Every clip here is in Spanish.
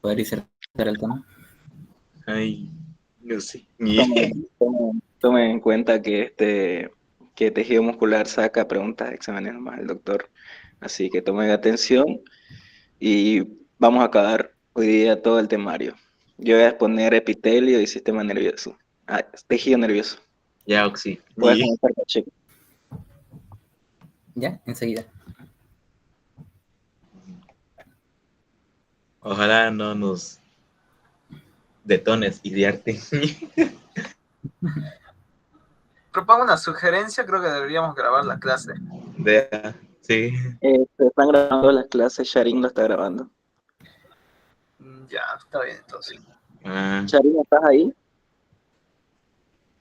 poder insertar el tema. Ay, no sé. Tomen en cuenta que tejido muscular saca preguntas de exámenes más el doctor. Así que tomen atención y vamos a acabar hoy día todo el temario. Yo voy a exponer epitelio y sistema nervioso. Tejido nervioso. Ya, Oxy. Puedes comenzar, Pacheco. Ya, enseguida. Ojalá no nos detones y de arte. Propongo una sugerencia, creo que deberíamos grabar la clase. Sí. Se están grabando las clases, Sharin lo está grabando. Ya, está bien entonces. Sharin, ¿estás ahí?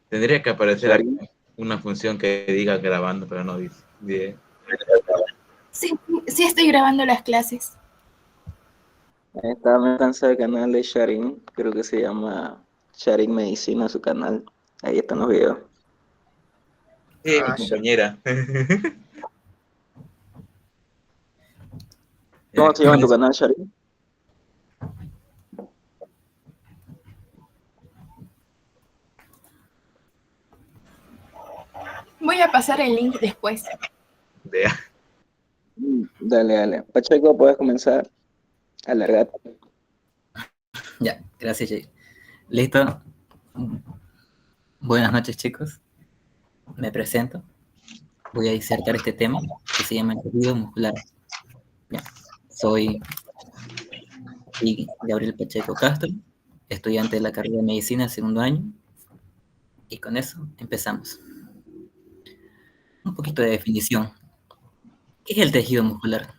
Tendría que aparecer Sharin. una función que diga grabando, pero no dice. Bien. Sí, sí estoy grabando las clases. Está metándose al canal de Sharin, creo que se llama Sharin Medicina, su canal. Ahí están los videos. Mi compañera. ¿Cómo se llama tu canal, Sharin? Voy a pasar el link después. Vea. Dale. Pacheco, puedes comenzar. Alargate. Ya, gracias, Jay. ¿Listo? Buenas noches, chicos. Me presento. Voy a disertar este tema que se llama tejido muscular. Ya. Soy Gabriel Pacheco Castro, estudiante de la carrera de Medicina, segundo año. Y con eso empezamos. Un poquito de definición. ¿Qué es el tejido muscular?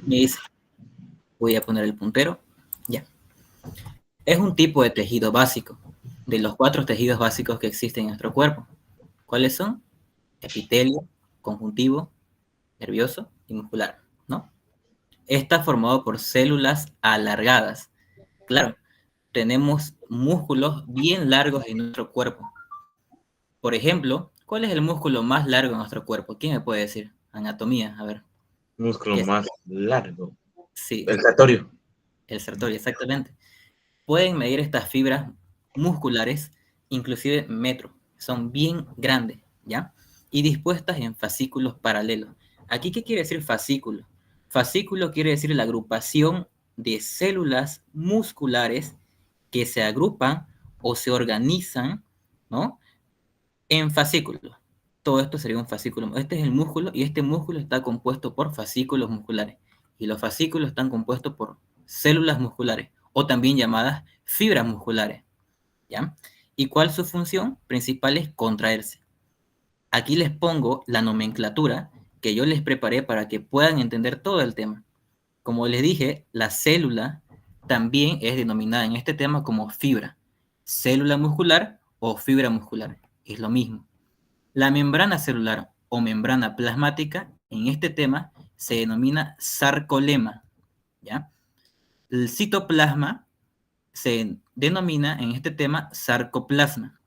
Me dice, voy a poner el puntero. Ya. Es un tipo de tejido básico, de los 4 tejidos básicos que existen en nuestro cuerpo. ¿Cuáles son? Epitelio, conjuntivo, nervioso y muscular, ¿no? Está formado por células alargadas. Claro, tenemos músculos bien largos en nuestro cuerpo. Por ejemplo, ¿cuál es el músculo más largo en nuestro cuerpo? ¿Quién me puede decir? Anatomía, a ver. Músculo más largo. Sí. El sartorio. El sartorio, exactamente. Pueden medir estas fibras musculares, inclusive metro. Son bien grandes, ¿ya? Y dispuestas en fascículos paralelos. Aquí, ¿qué quiere decir fascículo? Fascículo quiere decir la agrupación de células musculares que se agrupan o se organizan, ¿no? En fascículos. Todo esto sería un fascículo. Este es el músculo y este músculo está compuesto por fascículos musculares. Y los fascículos están compuestos por células musculares o también llamadas fibras musculares, ¿ya? ¿Y cuál es su función? Principal es contraerse. Aquí les pongo la nomenclatura que yo les preparé para que puedan entender todo el tema. Como les dije, la célula también es denominada en este tema como fibra. Célula muscular o fibra muscular. Es lo mismo. La membrana celular o membrana plasmática en este tema se denomina sarcolema, ¿ya? El citoplasma se denomina en este tema sarcoplasma.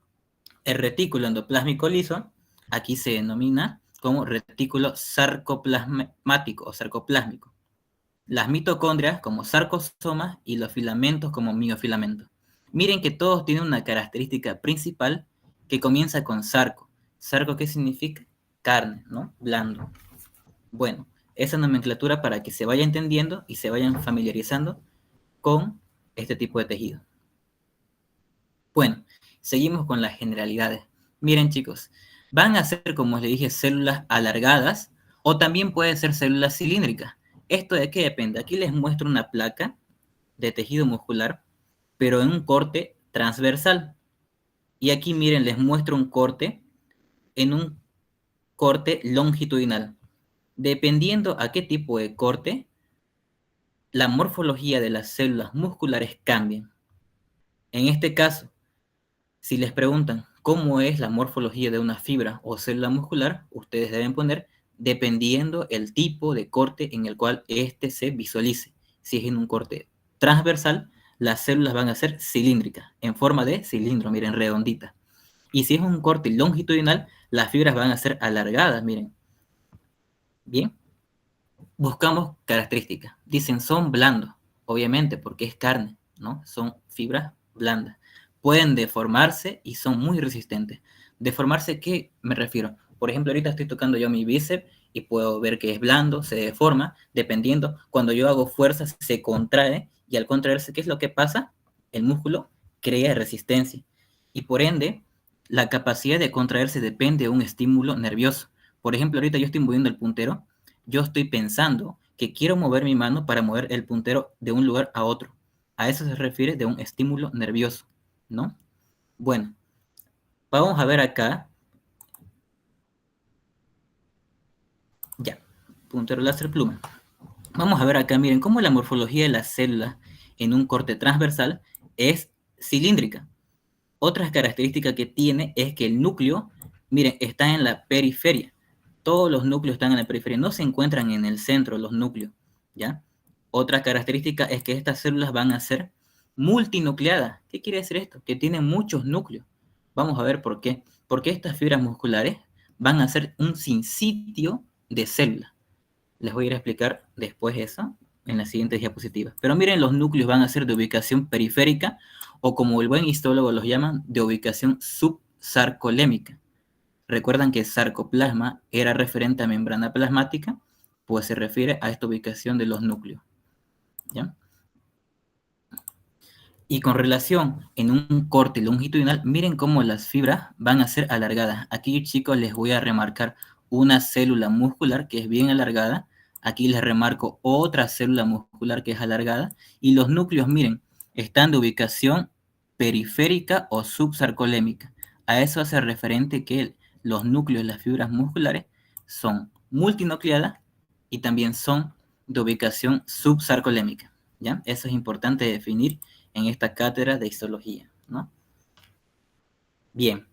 El retículo endoplásmico liso aquí se denomina como retículo sarcoplasmático o sarcoplásmico. Las mitocondrias como sarcosomas y los filamentos como miofilamentos. Miren que todos tienen una característica principal que comienza con sarco. ¿Sarco qué significa? Carne, ¿no? Blando. Bueno, esa nomenclatura para que se vaya entendiendo y se vayan familiarizando con este tipo de tejido. Bueno, seguimos con las generalidades. Miren, chicos, van a ser, como les dije, células alargadas o también pueden ser células cilíndricas. ¿Esto de qué depende? Aquí les muestro una placa de tejido muscular, pero en un corte transversal. Y aquí, miren, les muestro un corte en un corte longitudinal. Dependiendo a qué tipo de corte, la morfología de las células musculares cambia. En este caso, si les preguntan cómo es la morfología de una fibra o célula muscular, ustedes deben poner dependiendo el tipo de corte en el cual éste se visualice. Si es en un corte transversal, las células van a ser cilíndricas, en forma de cilindro, miren, redondita. Y si es un corte longitudinal, las fibras van a ser alargadas, miren. Bien. Buscamos características. Dicen, son blandos. obviamente, porque es carne, ¿no? Son fibras blandas. Pueden deformarse y son muy resistentes. ¿Deformarse qué me refiero? Por ejemplo, ahorita estoy tocando yo mi bíceps y puedo ver que es blando, se deforma, dependiendo. Cuando yo hago fuerza, se contrae, y al contraerse, ¿qué es lo que pasa? El músculo crea resistencia. Y por ende, la capacidad de contraerse depende de un estímulo nervioso. Por ejemplo, ahorita yo estoy moviendo el puntero, yo estoy pensando que quiero mover mi mano para mover el puntero de un lugar a otro. A eso se refiere de un estímulo nervioso, ¿no? Bueno, vamos a ver acá. Ya, puntero láser pluma. Vamos a ver acá, miren, cómo la morfología de las células en un corte transversal es cilíndrica. Otras características que tiene es que el núcleo, miren, está en la periferia. Todos los núcleos están en la periferia, no se encuentran en el centro los núcleos, ¿ya? Otra característica es que estas células van a ser multinucleadas. ¿Qué quiere decir esto? Que tienen muchos núcleos. Vamos a ver por qué. Porque estas fibras musculares van a ser un sinsitio de células. Les voy a ir a explicar después eso en las siguientes diapositivas. Pero miren, los núcleos van a ser de ubicación periférica, o como el buen histólogo los llaman, de ubicación subsarcolémica. Recuerdan que sarcoplasma era referente a membrana plasmática, pues se refiere a esta ubicación de los núcleos, ¿ya? Y con relación en un corte longitudinal, miren cómo las fibras van a ser alargadas. Aquí, chicos, les voy a remarcar una célula muscular que es bien alargada. Aquí les remarco otra célula muscular que es alargada. Y los núcleos, miren, están de ubicación periférica o subsarcolémica. A eso hace referente que los núcleos de las fibras musculares son multinucleadas y también son de ubicación subsarcolémica, ¿ya? Eso es importante definir en esta cátedra de histología, ¿no? Bien,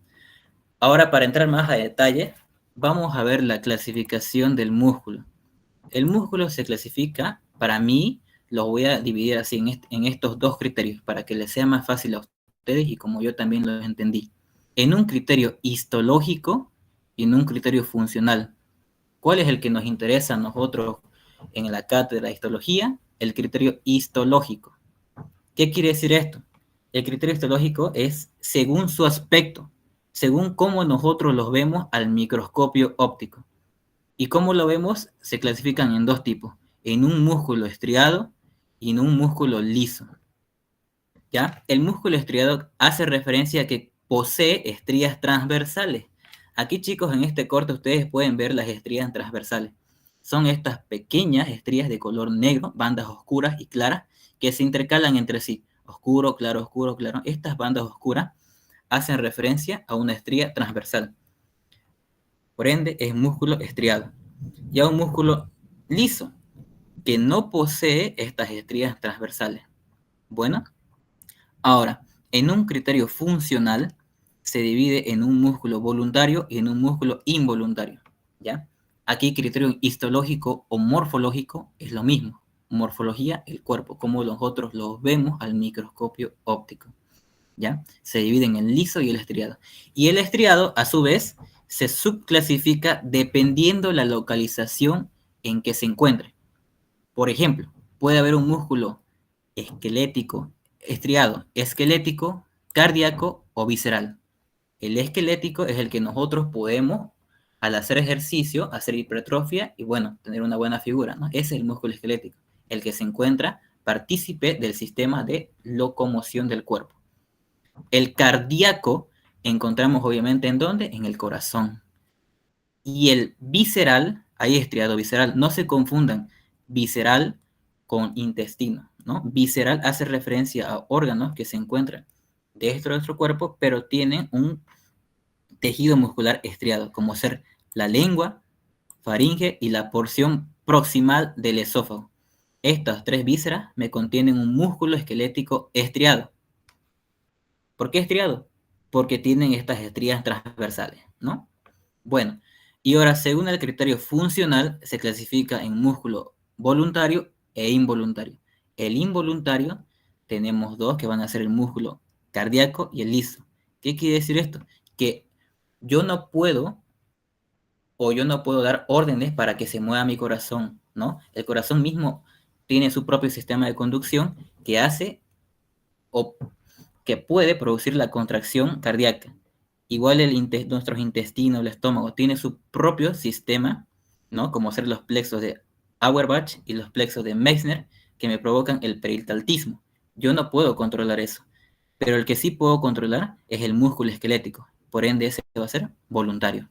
ahora para entrar más a detalle, vamos a ver la clasificación del músculo. El músculo se clasifica, para mí, lo voy a dividir así en estos dos criterios, para que les sea más fácil a ustedes y como yo también lo entendí. En un criterio histológico y en un criterio funcional. ¿Cuál es el que nos interesa a nosotros en la cátedra de histología? El criterio histológico. ¿Qué quiere decir esto? El criterio histológico es según su aspecto, según cómo nosotros los vemos al microscopio óptico. ¿Y cómo lo vemos? Se clasifican en dos tipos, en un músculo estriado y en un músculo liso. ¿Ya? El músculo estriado hace referencia a que posee estrías transversales. Aquí, chicos, en este corte ustedes pueden ver las estrías transversales. Son estas pequeñas estrías de color negro, bandas oscuras y claras, que se intercalan entre sí. Oscuro, claro, oscuro, claro. Estas bandas oscuras hacen referencia a una estría transversal. Por ende, es músculo estriado. Y a un músculo liso, que no posee estas estrías transversales. Bueno, ahora, en un criterio funcional, se divide en un músculo voluntario y en un músculo involuntario, ¿ya? Aquí criterio histológico o morfológico es lo mismo. Morfología, el cuerpo, como nosotros los vemos al microscopio óptico, ¿ya? Se dividen en liso y el estriado. Y el estriado, a su vez, se subclasifica dependiendo la localización en que se encuentre. Por ejemplo, puede haber un músculo esquelético, estriado, esquelético, cardíaco o visceral. El esquelético es el que nosotros podemos, al hacer ejercicio, hacer hipertrofia y, bueno, tener una buena figura, ¿no? Ese es el músculo esquelético, el que se encuentra partícipe del sistema de locomoción del cuerpo. El cardíaco encontramos obviamente ¿en dónde? En el corazón. Y el visceral, ahí estriado visceral, no se confundan visceral con intestino, ¿no? Visceral hace referencia a órganos que se encuentran dentro de nuestro cuerpo, pero tienen un tejido muscular estriado, como ser la lengua, faringe y la porción proximal del esófago. Estas tres vísceras me contienen un músculo esquelético estriado. ¿Por qué estriado? Porque tienen estas estrías transversales, ¿no? Bueno, y ahora, según el criterio funcional, se clasifica en músculo voluntario e involuntario. El involuntario, tenemos dos que van a ser el músculo cardíaco y el liso. ¿Qué quiere decir esto? Que yo no puedo dar órdenes para que se mueva mi corazón, ¿no? El corazón mismo tiene su propio sistema de conducción que hace o que puede producir la contracción cardíaca. Igual nuestros intestinos, el estómago, tiene su propio sistema, ¿no? Como ser los plexos de Auerbach y los plexos de Meissner, que me provocan el peristaltismo. Yo no puedo controlar eso, pero el que sí puedo controlar es el músculo esquelético. Por ende, ese va a ser voluntario.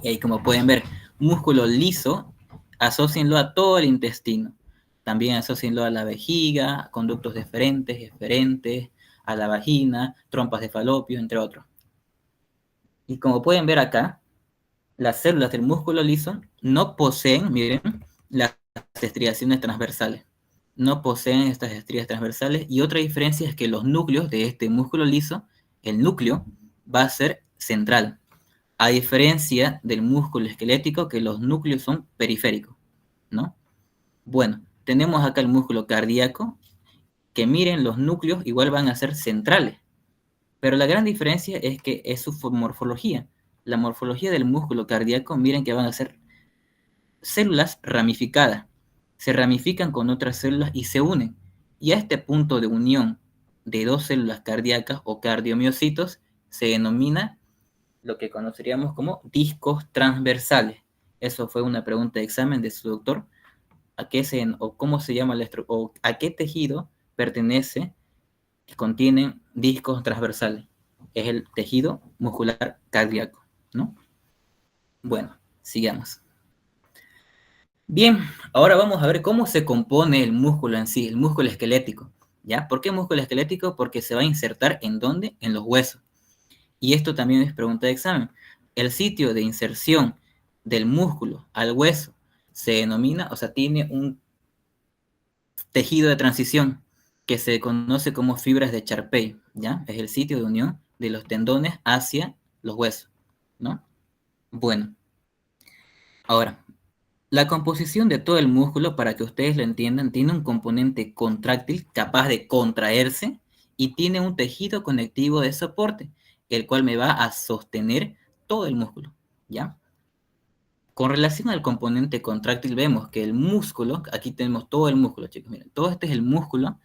Y ahí, como pueden ver, músculo liso, asócienlo a todo el intestino. También asócienlo a la vejiga, conductos deferentes, eferentes, a la vagina, trompas de falopio, entre otros. Y como pueden ver acá, las células del músculo liso no poseen, miren, las estriaciones transversales. No poseen estas estrías transversales. Y otra diferencia es que los núcleos de este músculo liso, el núcleo, va a ser central. A diferencia del músculo esquelético, que los núcleos son periféricos, ¿no? Bueno, tenemos acá el músculo cardíaco, que miren, los núcleos igual van a ser centrales, pero la gran diferencia es que es su morfología. La morfología del músculo cardíaco, miren que van a ser células ramificadas, se ramifican con otras células y se unen, y a este punto de unión de dos células cardíacas o cardiomiocitos se denomina lo que conoceríamos como discos transversales. Eso fue una pregunta de examen de su doctor. ¿Cómo se llama o a qué tejido pertenece que contienen discos transversales? Es el tejido muscular cardíaco, ¿no? Bueno, sigamos. Bien, ahora vamos a ver cómo se compone el músculo en sí, el músculo esquelético, ¿ya? ¿Por qué músculo esquelético? Porque se va a insertar ¿en dónde? En los huesos. Y esto también es pregunta de examen. El sitio de inserción del músculo al hueso se denomina, o sea, tiene un tejido de transición que se conoce como fibras de Charpey, ¿ya? Es el sitio de unión de los tendones hacia los huesos, ¿no? Bueno, ahora, la composición de todo el músculo, para que ustedes lo entiendan, tiene un componente contráctil capaz de contraerse y tiene un tejido conectivo de soporte, el cual me va a sostener todo el músculo, ¿ya? Con relación al componente contráctil, vemos que el músculo, aquí tenemos todo el músculo, chicos, miren, todo este es el músculo.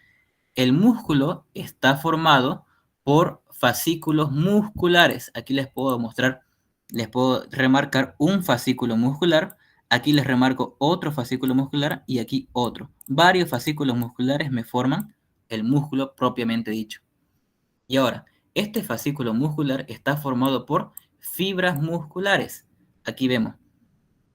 El músculo está formado por fascículos musculares. Aquí les puedo mostrar, les puedo remarcar un fascículo muscular. Aquí les remarco otro fascículo muscular y aquí otro. Varios fascículos musculares me forman el músculo propiamente dicho. Y ahora, este fascículo muscular está formado por fibras musculares. Aquí vemos.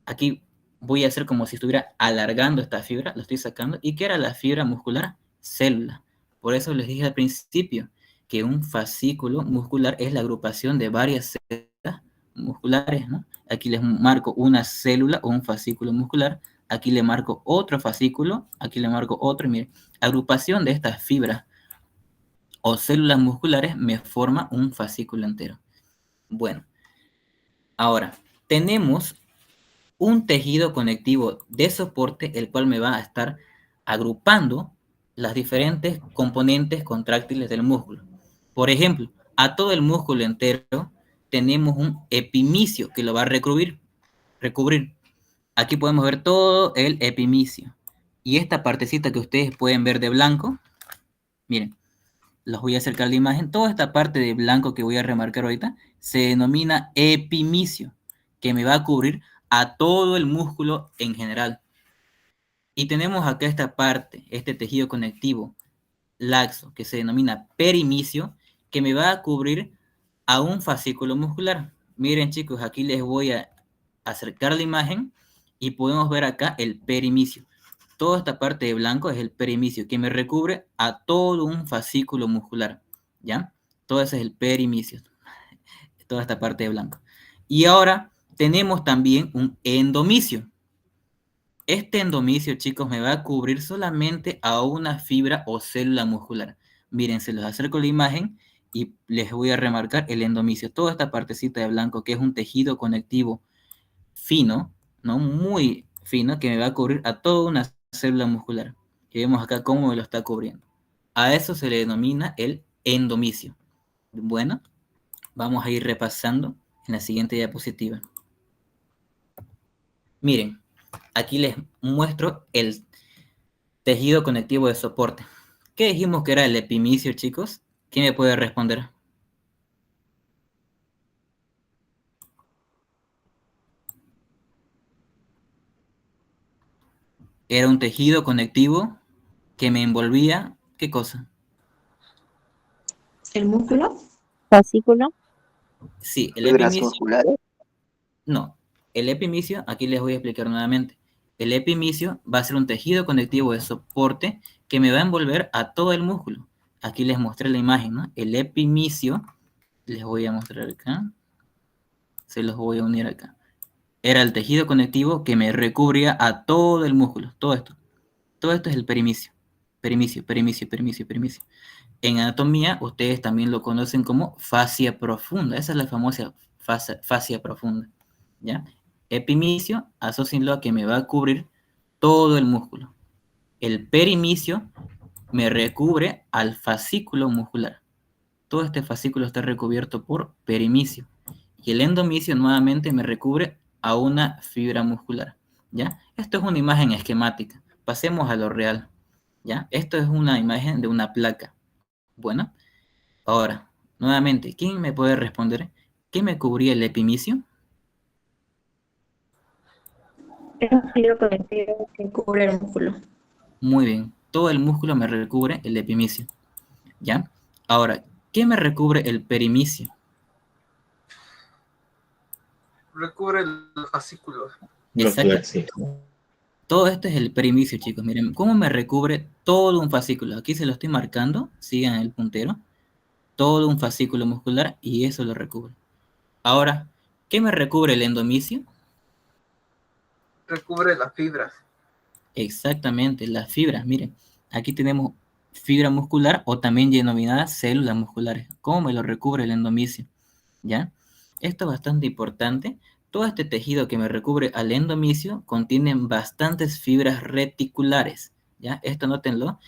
Aquí voy a hacer como si estuviera alargando esta fibra, lo estoy sacando. ¿Y qué era la fibra muscular? Célula. Por eso les dije al principio que un fascículo muscular es la agrupación de varias células musculares, ¿no? Aquí les marco una célula o un fascículo muscular, aquí le marco otro fascículo, aquí le marco otro, y miren, agrupación de estas fibras o células musculares me forma un fascículo entero. Bueno, ahora, tenemos un tejido conectivo de soporte, el cual me va a estar agrupando las diferentes componentes contráctiles del músculo. Por ejemplo, a todo el músculo entero tenemos un epimicio que lo va a recubrir. Aquí podemos ver todo el epimicio. Y esta partecita que ustedes pueden ver de blanco, miren, los voy a acercar la imagen. Toda esta parte de blanco que voy a remarcar ahorita se denomina epimicio, que me va a cubrir a todo el músculo en general. Y tenemos acá esta parte, este tejido conectivo laxo, que se denomina perimicio, que me va a cubrir a un fascículo muscular. Miren, chicos, aquí les voy a acercar la imagen y podemos ver acá el perimicio. Toda esta parte de blanco es el perimicio, que me recubre a todo un fascículo muscular, ¿ya? Todo ese es el perimicio, toda esta parte de blanco. Y ahora tenemos también un endomicio. Este endomicio, chicos, me va a cubrir solamente a una fibra o célula muscular. Miren, se los acerco la imagen y les voy a remarcar el endomicio. Toda esta partecita de blanco, que es un tejido conectivo fino, ¿no? Muy fino, que me va a cubrir a toda una célula muscular. Y vemos acá cómo me lo está cubriendo. A eso se le denomina el endomicio. Bueno, vamos a ir repasando en la siguiente diapositiva. Miren, aquí les muestro el tejido conectivo de soporte. ¿Qué dijimos que era el epimicio, chicos? ¿Quién me puede responder? Era un tejido conectivo que me envolvía, ¿qué cosa? ¿El músculo? Fascículo. Sí, el Fibras epimicio. musculares. No, el epimicio, aquí les voy a explicar nuevamente. El epimicio va a ser un tejido conectivo de soporte que me va a envolver a todo el músculo. Aquí les mostré la imagen, ¿no? El epimicio, les voy a mostrar acá. Se los voy a unir acá. Era el tejido conectivo que me recubría a todo el músculo, todo esto. Todo esto es el perimicio. Perimicio, perimicio, perimicio, perimicio. En anatomía, ustedes también lo conocen como fascia profunda. Esa es la famosa fascia profunda, ¿ya? Epimicio, asócienlo a que me va a cubrir todo el músculo. El perimicio me recubre al fascículo muscular. Todo este fascículo está recubierto por perimicio. Y el endomicio nuevamente me recubre a una fibra muscular, ¿ya? Esto es una imagen esquemática. Pasemos a lo real, ¿ya? Esto es una imagen de una placa. Bueno, ahora, nuevamente, ¿quién me puede responder? ¿Qué me cubría el epimicio? Es un tejido conectivo que cubre el músculo. Muy bien, todo el músculo me recubre el epimicio, ¿ya? Ahora, ¿qué me recubre el perimicio? Recubre los fascículos. Exacto. Sí. Todo esto es el perimicio, chicos. Miren, ¿cómo me recubre todo un fascículo? Aquí se lo estoy marcando, sigan el puntero. Todo un fascículo muscular y eso lo recubre. Ahora, ¿qué me recubre el endomicio? Recubre las fibras. Exactamente, las fibras. Miren, aquí tenemos fibra muscular o también denominadas células musculares. ¿Cómo me lo recubre el endomicio? ¿Ya? Esto es bastante importante. Todo este tejido que me recubre al endomicio contiene bastantes fibras reticulares. ¿Ya? Esto nótenlo.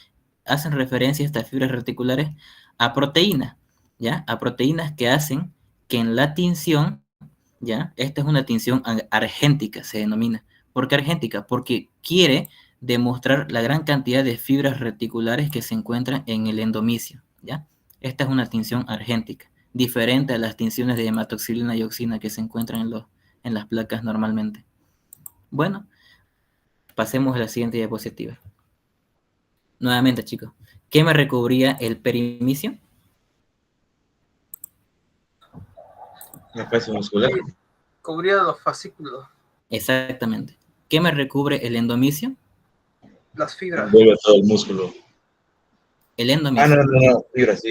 Hacen referencia estas fibras reticulares a proteínas. ¿Ya? A proteínas que hacen que en la tinción, ¿ya? Esta es una tinción argéntica, se denomina. ¿Por qué argéntica? Porque quiere demostrar la gran cantidad de fibras reticulares que se encuentran en el endomicio, ¿ya? Esta es una tinción argéntica, diferente a las tinciones de hematoxilina y oxina que se encuentran en las placas normalmente. Bueno, pasemos a la siguiente diapositiva. Nuevamente, chicos, ¿qué me recubría el perimicio? La fascia muscular. Cubría los fascículos. Exactamente. ¿Qué me recubre el endomicio? Las fibras. Envuelve todo el músculo. El endomicio. No. Fibras.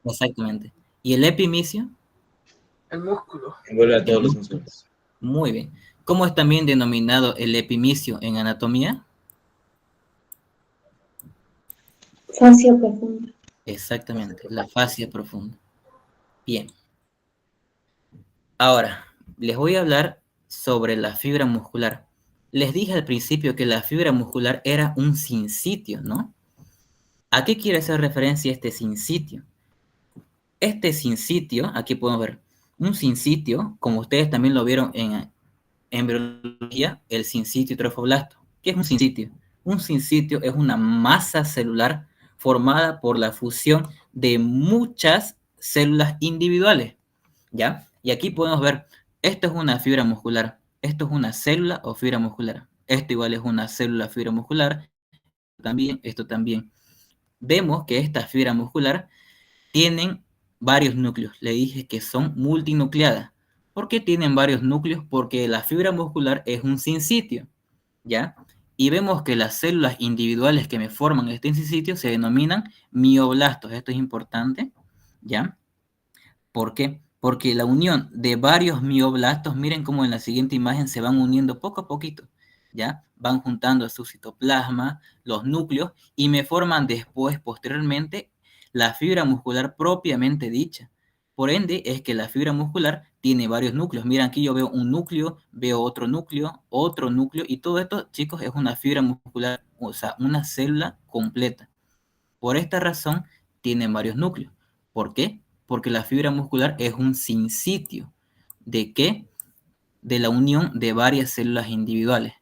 Exactamente. ¿Y el epimicio? El músculo. Envuelve a todos los músculos. Muy bien. ¿Cómo es también denominado el epimicio en anatomía? Fascia profunda. Exactamente, la fascia profunda. Bien. Ahora, les voy a hablar sobre la fibra muscular. Les dije al principio que la fibra muscular era un sinsitio, ¿no? ¿A qué quiere hacer referencia este sinsitio? Este sinsitio, aquí podemos ver, un sinsitio, como ustedes también lo vieron en embriología, el sinsitio trofoblasto. ¿Qué es un sinsitio? Un sinsitio es una masa celular formada por la fusión de muchas células individuales, ¿ya? Y aquí podemos ver, esto es una fibra muscular, esto es una célula o fibra muscular, esto igual es una célula fibra muscular, también, esto también. Vemos que esta fibra muscular tienen varios núcleos, le dije que son multinucleadas. ¿Por qué tienen varios núcleos? Porque la fibra muscular es un sinsitio, ¿ya? Y vemos que las células individuales que me forman este sinsitio se denominan mioblastos. Esto es importante, ¿ya? ¿Por qué? Porque la unión de varios mioblastos, miren cómo en la siguiente imagen se van uniendo poco a poquito, ¿ya? Van juntando su citoplasma, los núcleos, y me forman después, posteriormente, la fibra muscular propiamente dicha. Por ende, es que la fibra muscular tiene varios núcleos. Miren, aquí yo veo un núcleo, veo otro núcleo, y todo esto, chicos, es una fibra muscular, o sea, una célula completa. Por esta razón, tienen varios núcleos. ¿Por qué? Porque la fibra muscular es un sinsitio. ¿De qué? De la unión de varias células individuales.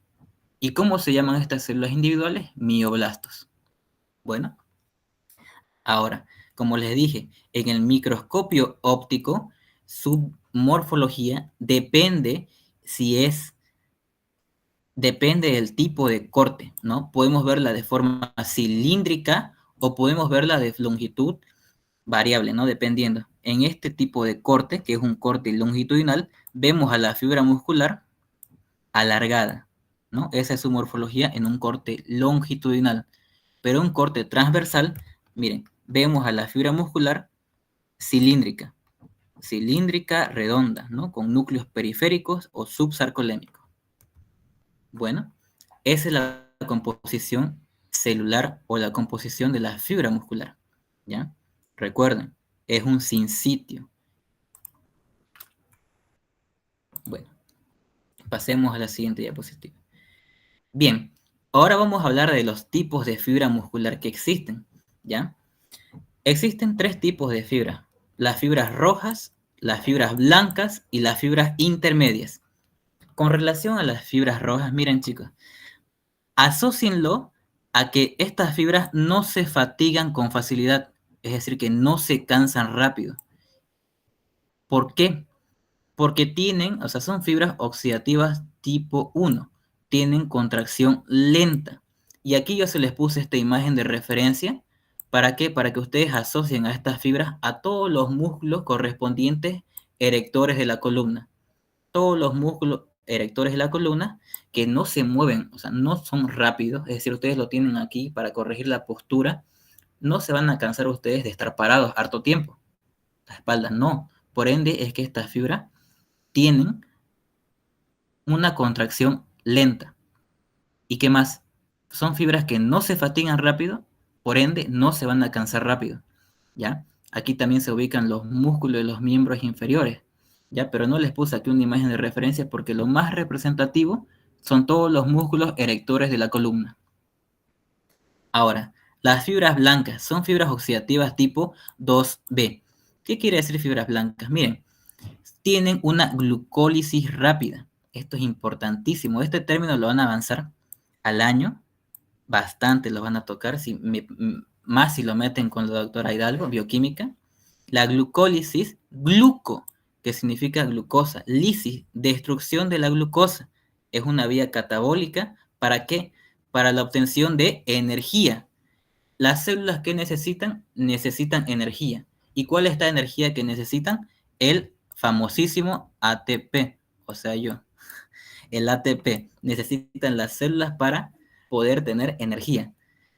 ¿Y cómo se llaman estas células individuales? Mioblastos. Bueno, ahora, como les dije, en el microscopio óptico, su morfología depende del tipo de corte, ¿no? Podemos verla de forma cilíndrica o podemos verla de longitud variable, ¿no? Dependiendo. En este tipo de corte, que es un corte longitudinal, vemos a la fibra muscular alargada, ¿no? Esa es su morfología en un corte longitudinal. Pero un corte transversal, miren, vemos a la fibra muscular cilíndrica, redonda, ¿no? Con núcleos periféricos o subsarcolémicos. Bueno, esa es la composición celular o la composición de la fibra muscular, ¿ya? Recuerden, es un sinsitio. Bueno, pasemos a la siguiente diapositiva. Bien, ahora vamos a hablar de los tipos de fibra muscular que existen, ¿ya? Existen 3 tipos de fibra: las fibras rojas, las fibras blancas y las fibras intermedias. Con relación a las fibras rojas, miren chicos, asócienlo a que estas fibras no se fatigan con facilidad, es decir, que no se cansan rápido. ¿Por qué? Porque tienen, o sea, son fibras oxidativas tipo 1, tienen contracción lenta. Y aquí yo se les puse esta imagen de referencia. ¿Para qué? Para que ustedes asocien a estas fibras a todos los músculos correspondientes erectores de la columna. Todos los músculos erectores de la columna que no se mueven, o sea, no son rápidos, es decir, ustedes lo tienen aquí para corregir la postura, no se van a cansar ustedes de estar parados harto tiempo. La espalda no. Por ende, es que estas fibras tienen una contracción lenta. ¿Y qué más? Son fibras que no se fatigan rápido, por ende no se van a cansar rápido, ¿ya? Aquí también se ubican los músculos de los miembros inferiores, ¿ya? Pero no les puse aquí una imagen de referencia porque lo más representativo son todos los músculos erectores de la columna. Ahora, las fibras blancas son fibras oxidativas tipo 2B. ¿Qué quiere decir fibras blancas? Miren, tienen una glucólisis rápida. Esto es importantísimo. Este término lo van a avanzar al año, bastante lo van a tocar, más si lo meten con la doctora Hidalgo, bioquímica. La glucólisis, gluco, que significa glucosa, lisis, destrucción de la glucosa, es una vía catabólica. ¿Para qué? Para la obtención de energía. Las células que necesitan energía. ¿Y cuál es esta energía que necesitan? El famosísimo ATP, o sea, yo. El ATP necesitan las células para poder tener energía.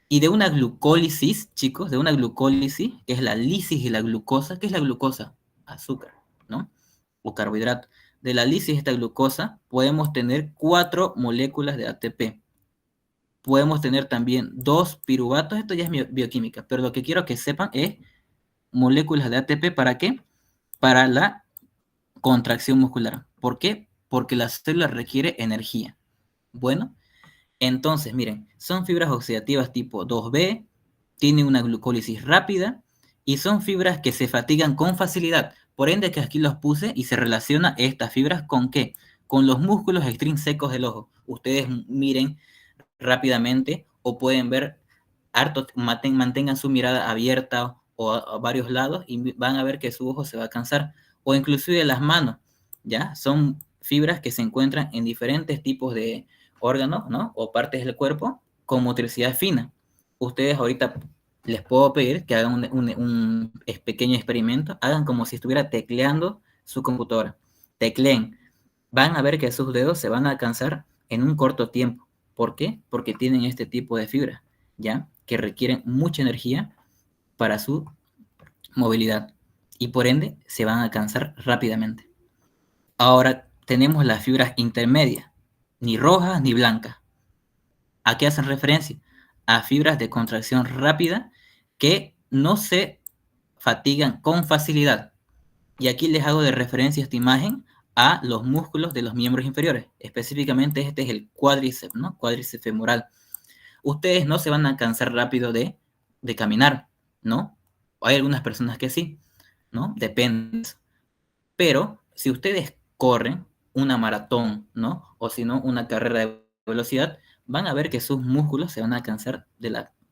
Y de una glucólisis, chicos, de una glucólisis, que es la lisis y la glucosa. ¿Qué es la glucosa? Azúcar, ¿no? O carbohidrato. De la lisis de esta glucosa podemos tener 4 moléculas de ATP. Podemos tener también 2 piruvatos, esto ya es bioquímica, pero lo que quiero que sepan es moléculas de ATP, ¿para qué? Para la contracción muscular. ¿Por qué? Porque la célula requiere energía. Bueno, entonces, miren, son fibras oxidativas tipo 2B, tienen una glucólisis rápida y son fibras que se fatigan con facilidad. Por ende, que aquí los puse y se relaciona estas fibras ¿con qué? Con los músculos extrínsecos del ojo. Ustedes miren rápidamente o pueden ver harto, mantengan su mirada abierta o a varios lados y van a ver que su ojo se va a cansar. O inclusive las manos, ¿ya? Son fibras que se encuentran en diferentes tipos de órganos, ¿no? O partes del cuerpo con motricidad fina. Ustedes ahorita les puedo pedir que hagan un pequeño experimento, hagan como si estuviera tecleando su computadora. Tecleen. Van a ver que sus dedos se van a cansar en un corto tiempo. ¿Por qué? Porque tienen este tipo de fibras, ¿ya? Que requieren mucha energía para su movilidad y por ende se van a cansar rápidamente. Ahora tenemos las fibras intermedias, ni rojas ni blancas. ¿A qué hacen referencia? A fibras de contracción rápida que no se fatigan con facilidad. Y aquí les hago de referencia esta imagen a los músculos de los miembros inferiores. Específicamente este es el cuádriceps, ¿no? Cuádriceps femoral. Ustedes no se van a cansar rápido de caminar, ¿no? Hay algunas personas que sí, ¿no? Depende. Pero si ustedes corren una maratón, ¿no? O si no, una carrera de velocidad, van a ver que sus músculos se van a cansar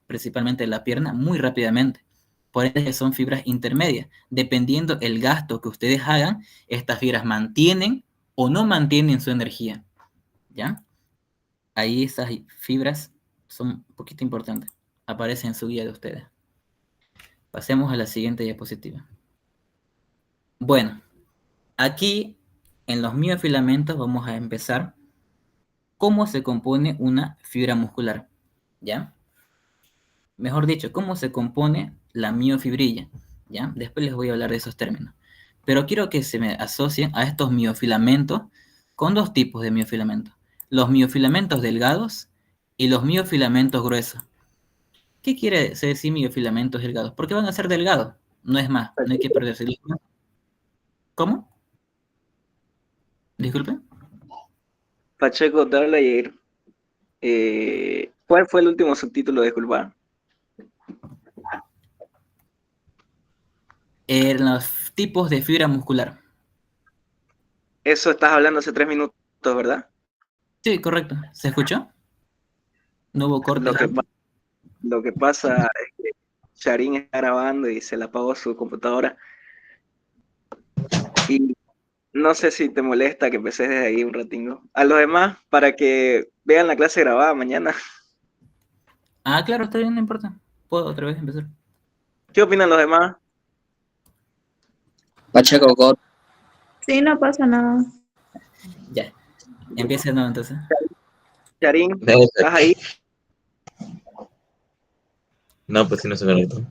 principalmente de la pierna muy rápidamente. Por ende son fibras intermedias. Dependiendo el gasto que ustedes hagan, estas fibras mantienen o no mantienen su energía. ¿Ya? Ahí esas fibras son un poquito importantes. Aparecen en su guía de ustedes. Pasemos a la siguiente diapositiva. Bueno, aquí en los miofilamentos vamos a empezar cómo se compone una fibra muscular. ¿Ya? Mejor dicho, cómo se compone la miofibrilla. ¿Ya? Después les voy a hablar de esos términos. Pero quiero que se me asocien a estos miofilamentos con dos tipos de miofilamentos. Los miofilamentos delgados y los miofilamentos gruesos. ¿Qué quiere decir miofilamentos delgados? Porque van a ser delgados. No es más, no hay que perderse. ¿Cómo? Disculpe. Pacheco, te habla Yair. ¿Cuál fue el último subtítulo? Disculpa. Los tipos de fibra muscular. Eso estás hablando hace 3 minutos, ¿verdad? Sí, correcto. ¿Se escuchó? No hubo corte. Lo que pasa es que Charín está grabando y se le apagó su computadora. Y no sé si te molesta que empecé desde ahí un ratingo. A los demás, para que vean la clase grabada mañana. Ah, claro, está bien, no importa. Puedo otra vez empezar. ¿Qué opinan los demás? Pacheco, God. Sí, no pasa nada. Ya. Empieza de nuevo entonces. Charín, ¿estás ahí? No, pues si no se conectó.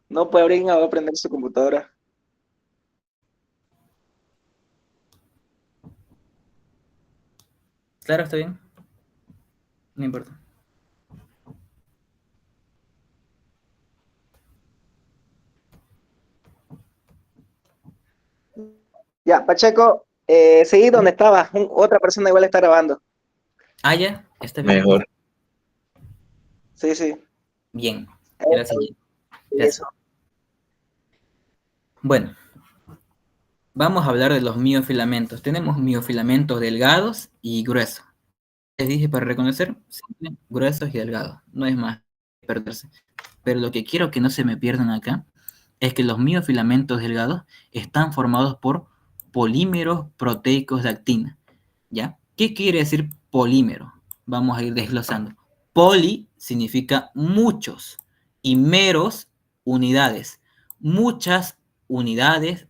No, pues ahorita va a prender su computadora. Claro, está bien. No importa. Ya, Pacheco, seguí donde estabas. Otra persona igual está grabando. Ah, ya, está bien. Mejor. Sí, sí. Bien. Gracias. Gracias. Eso. Bueno, vamos a hablar de los miofilamentos. Tenemos miofilamentos delgados y gruesos. Les dije para reconocer, gruesos y delgados. No es más que perderse. Pero lo que quiero que no se me pierdan acá es que los miofilamentos delgados están formados por polímeros proteicos de actina. ¿Ya? ¿Qué quiere decir polímero? Vamos a ir desglosando. Poli significa muchos y meros, unidades. Muchas unidades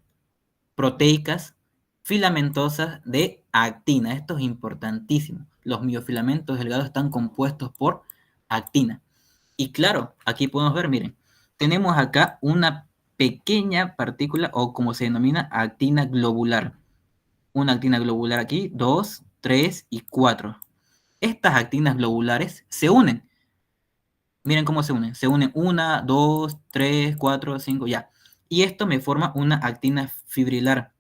proteicas filamentosas de actina. Esto es importantísimo. Los miofilamentos delgados están compuestos por actina. Y claro, aquí podemos ver, miren, tenemos acá una pequeña partícula o como se denomina actina globular. Una actina globular aquí, 2, 3 y 4. Estas actinas globulares se unen. Miren cómo se unen. Se unen 1, 2, 3, 4, 5, ya. Y esto me forma una actina fibrilar.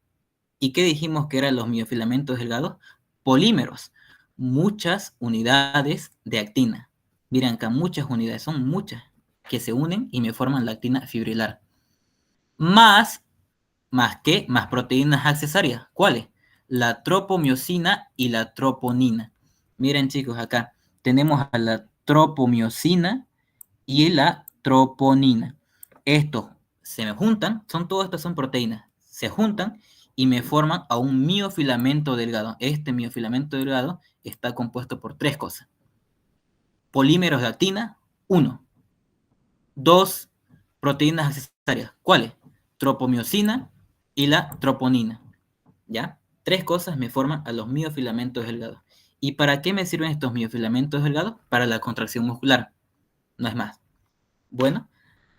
¿Y qué dijimos que eran los miofilamentos delgados? Polímeros. Muchas unidades de actina. Miren acá, muchas unidades, son muchas que se unen y me forman la actina fibrilar. Más ¿qué? Más proteínas accesorias. ¿Cuáles? La tropomiosina y la troponina. Miren chicos, acá tenemos a la tropomiosina y la troponina. Estos se me juntan, todos estos son proteínas, se juntan y me forman a un miofilamento delgado. Este miofilamento delgado está compuesto por 3 cosas. Polímeros de actina, 1. 2 proteínas accesorias. ¿Cuáles? Tropomiosina y la troponina. ¿Ya? 3 cosas me forman a los miofilamentos delgados. ¿Y para qué me sirven estos miofilamentos delgados? Para la contracción muscular. No es más. Bueno,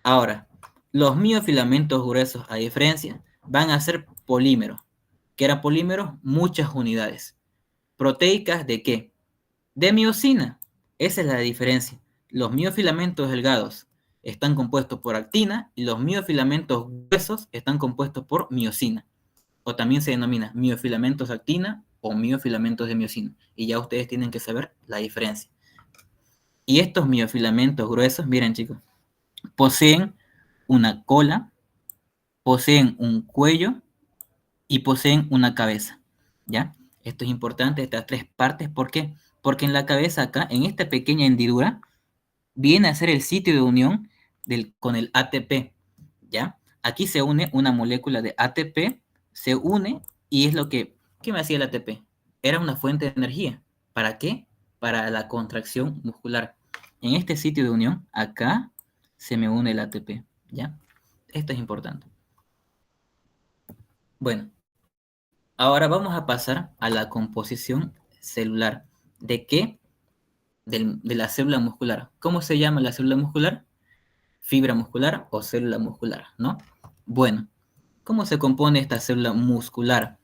ahora, los miofilamentos gruesos, a diferencia, van a ser polímeros. ¿Qué era polímeros? Muchas unidades. ¿Proteicas de qué? De miosina. Esa es la diferencia. Los miofilamentos delgados están compuestos por actina y los miofilamentos gruesos están compuestos por miosina. O también se denomina miofilamentos de actina o miofilamentos de miosina. Y ya ustedes tienen que saber la diferencia. Y estos miofilamentos gruesos, miren chicos, poseen una cola, poseen un cuello y poseen una cabeza. ¿Ya? Esto es importante, estas 3 partes, ¿por qué? Porque en la cabeza acá, en esta pequeña hendidura, viene a ser el sitio de unión con el ATP, ¿ya? Aquí se une una molécula de ATP, se une, y es lo que... ¿Qué me hacía el ATP? Era una fuente de energía. ¿Para qué? Para la contracción muscular. En este sitio de unión, acá, se me une el ATP, ¿ya? Esto es importante. Bueno, ahora vamos a pasar a la composición celular. ¿De qué? De la célula muscular. ¿Cómo se llama la célula muscular? Fibra muscular o célula muscular, ¿no? Bueno, ¿cómo se compone esta célula muscular?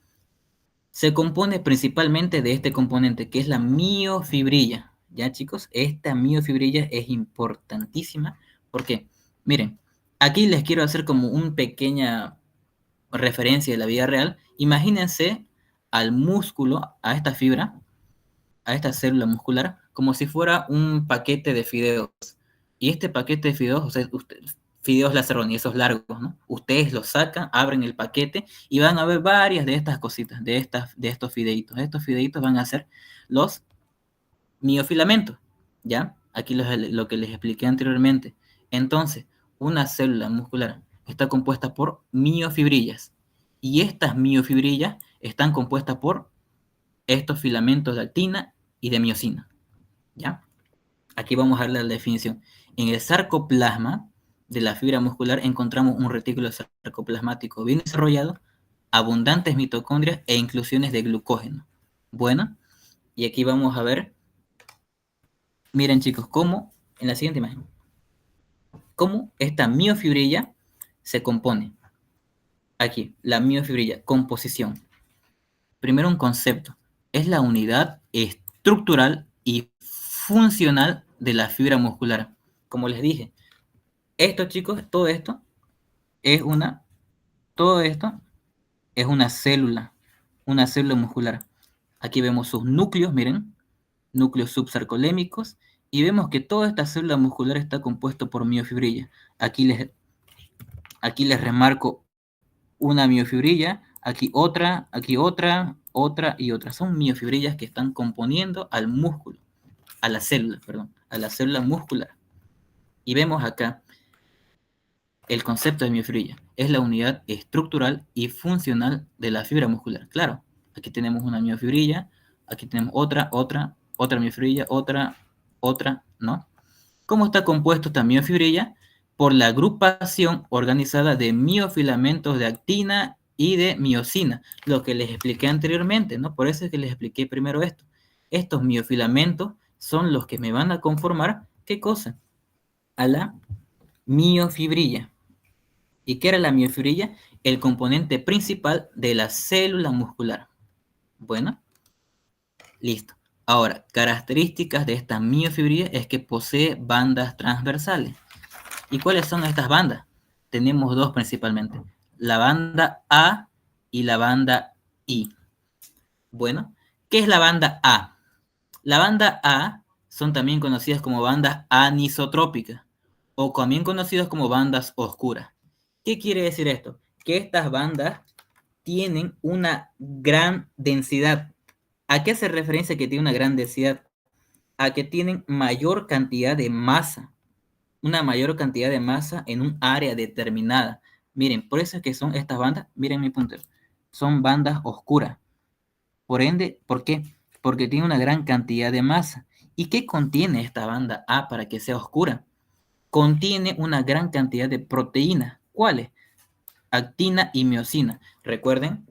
Se compone principalmente de este componente, que es la miofibrilla. ¿Ya, chicos? Esta miofibrilla es importantísima porque, miren, aquí les quiero hacer como una pequeña referencia de la vida real. Imagínense al músculo, a esta fibra, a esta célula muscular, como si fuera un paquete de fideos. Y este paquete de fideos, o sea, fideos Lazzaroni, esos largos, ¿no? Ustedes los sacan, abren el paquete y van a ver varias de estas cositas, de estos fideitos. Estos fideitos van a ser los miofilamentos, ¿ya? Aquí lo que les expliqué anteriormente. Entonces, una célula muscular está compuesta por miofibrillas. Y estas miofibrillas están compuestas por estos filamentos de actina y de miosina, ¿ya? Aquí vamos a darle la definición. En el sarcoplasma de la fibra muscular encontramos un retículo sarcoplasmático bien desarrollado, abundantes mitocondrias e inclusiones de glucógeno. Bueno, y aquí vamos a ver, miren chicos, cómo, en la siguiente imagen, cómo esta miofibrilla se compone. Aquí, la miofibrilla, composición. Primero un concepto, es la unidad estructural y funcional de la fibra muscular. Como les dije, esto chicos, todo esto es una célula muscular. Aquí vemos sus núcleos, miren, núcleos subsarcolémicos, y vemos que toda esta célula muscular está compuesta por miofibrilla. Aquí les remarco una miofibrilla, aquí otra y otra. Son miofibrillas que están componiendo al músculo, a la célula muscular. Y vemos acá el concepto de miofibrilla. Es la unidad estructural y funcional de la fibra muscular. Claro, aquí tenemos una miofibrilla, aquí tenemos otra miofibrilla, otra, ¿no? ¿Cómo está compuesto esta miofibrilla? Por la agrupación organizada de miofilamentos de actina y de miosina, lo que les expliqué anteriormente, ¿no? Por eso es que les expliqué primero esto. Estos miofilamentos son los que me van a conformar, ¿qué cosa? A la miofibrilla. ¿Y qué era la miofibrilla? El componente principal de la célula muscular. Bueno, listo. Ahora, características de esta miofibrilla es que posee bandas transversales. ¿Y cuáles son estas bandas? Tenemos dos principalmente, la banda A y la banda I. Bueno, ¿qué es la banda A? La banda A son también conocidas como bandas anisotrópicas o también conocidas como bandas oscuras. ¿Qué quiere decir esto? Que estas bandas tienen una gran densidad. ¿A qué hace referencia que tiene una gran densidad? A que tienen mayor cantidad de masa. Una mayor cantidad de masa en un área determinada. Miren, por eso es que son estas bandas, miren mi puntero, son bandas oscuras. Por ende, ¿por qué? Porque tiene una gran cantidad de masa. ¿Y qué contiene esta banda A para que sea oscura? Contiene una gran cantidad de proteínas. ¿Cuáles? Actina y miosina. Recuerden,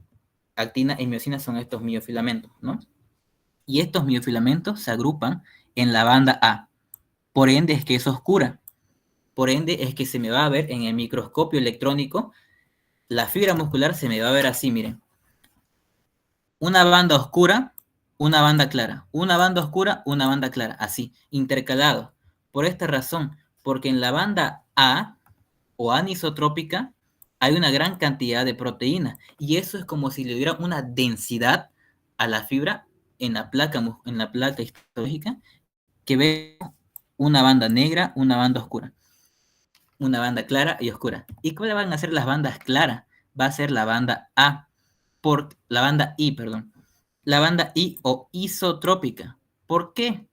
actina y miosina son estos miofilamentos, ¿no? Y estos miofilamentos se agrupan en la banda A. Por ende es que es oscura. Por ende es que se me va a ver en el microscopio electrónico, la fibra muscular se me va a ver así, miren. Una banda oscura, una banda clara. Una banda oscura, una banda clara. Así, intercalado. Por esta razón, porque en la banda A o anisotrópica hay una gran cantidad de proteína. Y eso es como si le diera una densidad a la fibra en la placa histológica, que ve una banda negra, una banda oscura. Una banda clara y oscura. ¿Y cuáles van a ser las bandas claras? Va a ser la banda A, la banda I o isotrópica. ¿Por qué?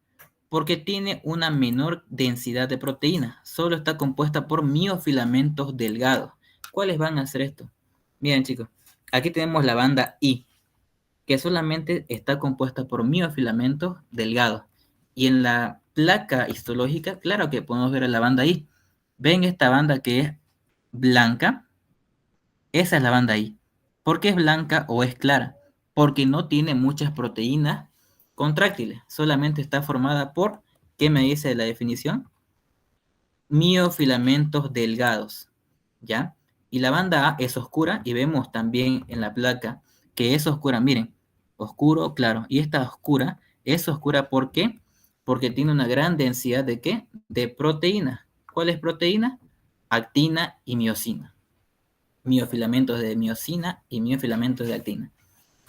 Porque tiene una menor densidad de proteína. Solo está compuesta por miofilamentos delgados. ¿Cuáles van a hacer esto? Miren, chicos, aquí tenemos la banda I, que solamente está compuesta por miofilamentos delgados. Y en la placa histológica, claro que podemos ver la banda I. ¿Ven esta banda que es blanca? Esa es la banda I. ¿Por qué es blanca o es clara? Porque no tiene muchas proteínas contráctiles. Solamente está formada por, ¿qué me dice la definición? Miofilamentos delgados, ¿ya? Y la banda A es oscura y vemos también en la placa que es oscura. Miren, oscuro, claro. Y esta oscura es oscura ¿por qué? Porque tiene una gran densidad ¿de qué? De proteína. ¿Cuál es proteína? Actina y miosina. Miofilamentos de miosina y miofilamentos de actina,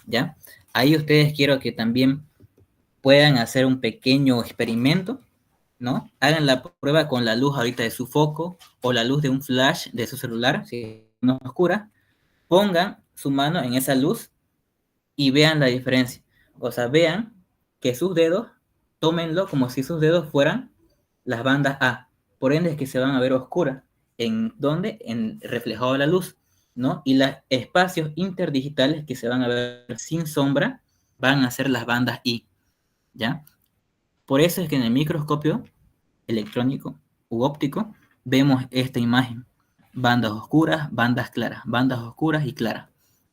¿ya? Ahí ustedes quiero que también puedan hacer un pequeño experimento, ¿no? Hagan la prueba con la luz ahorita de su foco o la luz de un flash de su celular, si no es oscura, pongan su mano en esa luz y vean la diferencia. O sea, vean que sus dedos, tómenlo como si sus dedos fueran las bandas A. Por ende es que se van a ver oscuras. ¿En dónde? En reflejado la luz, ¿no? Y los espacios interdigitales que se van a ver sin sombra van a ser las bandas I, ¿ya? Por eso es que en el microscopio electrónico u óptico vemos esta imagen. Bandas oscuras, bandas claras, bandas oscuras y claras,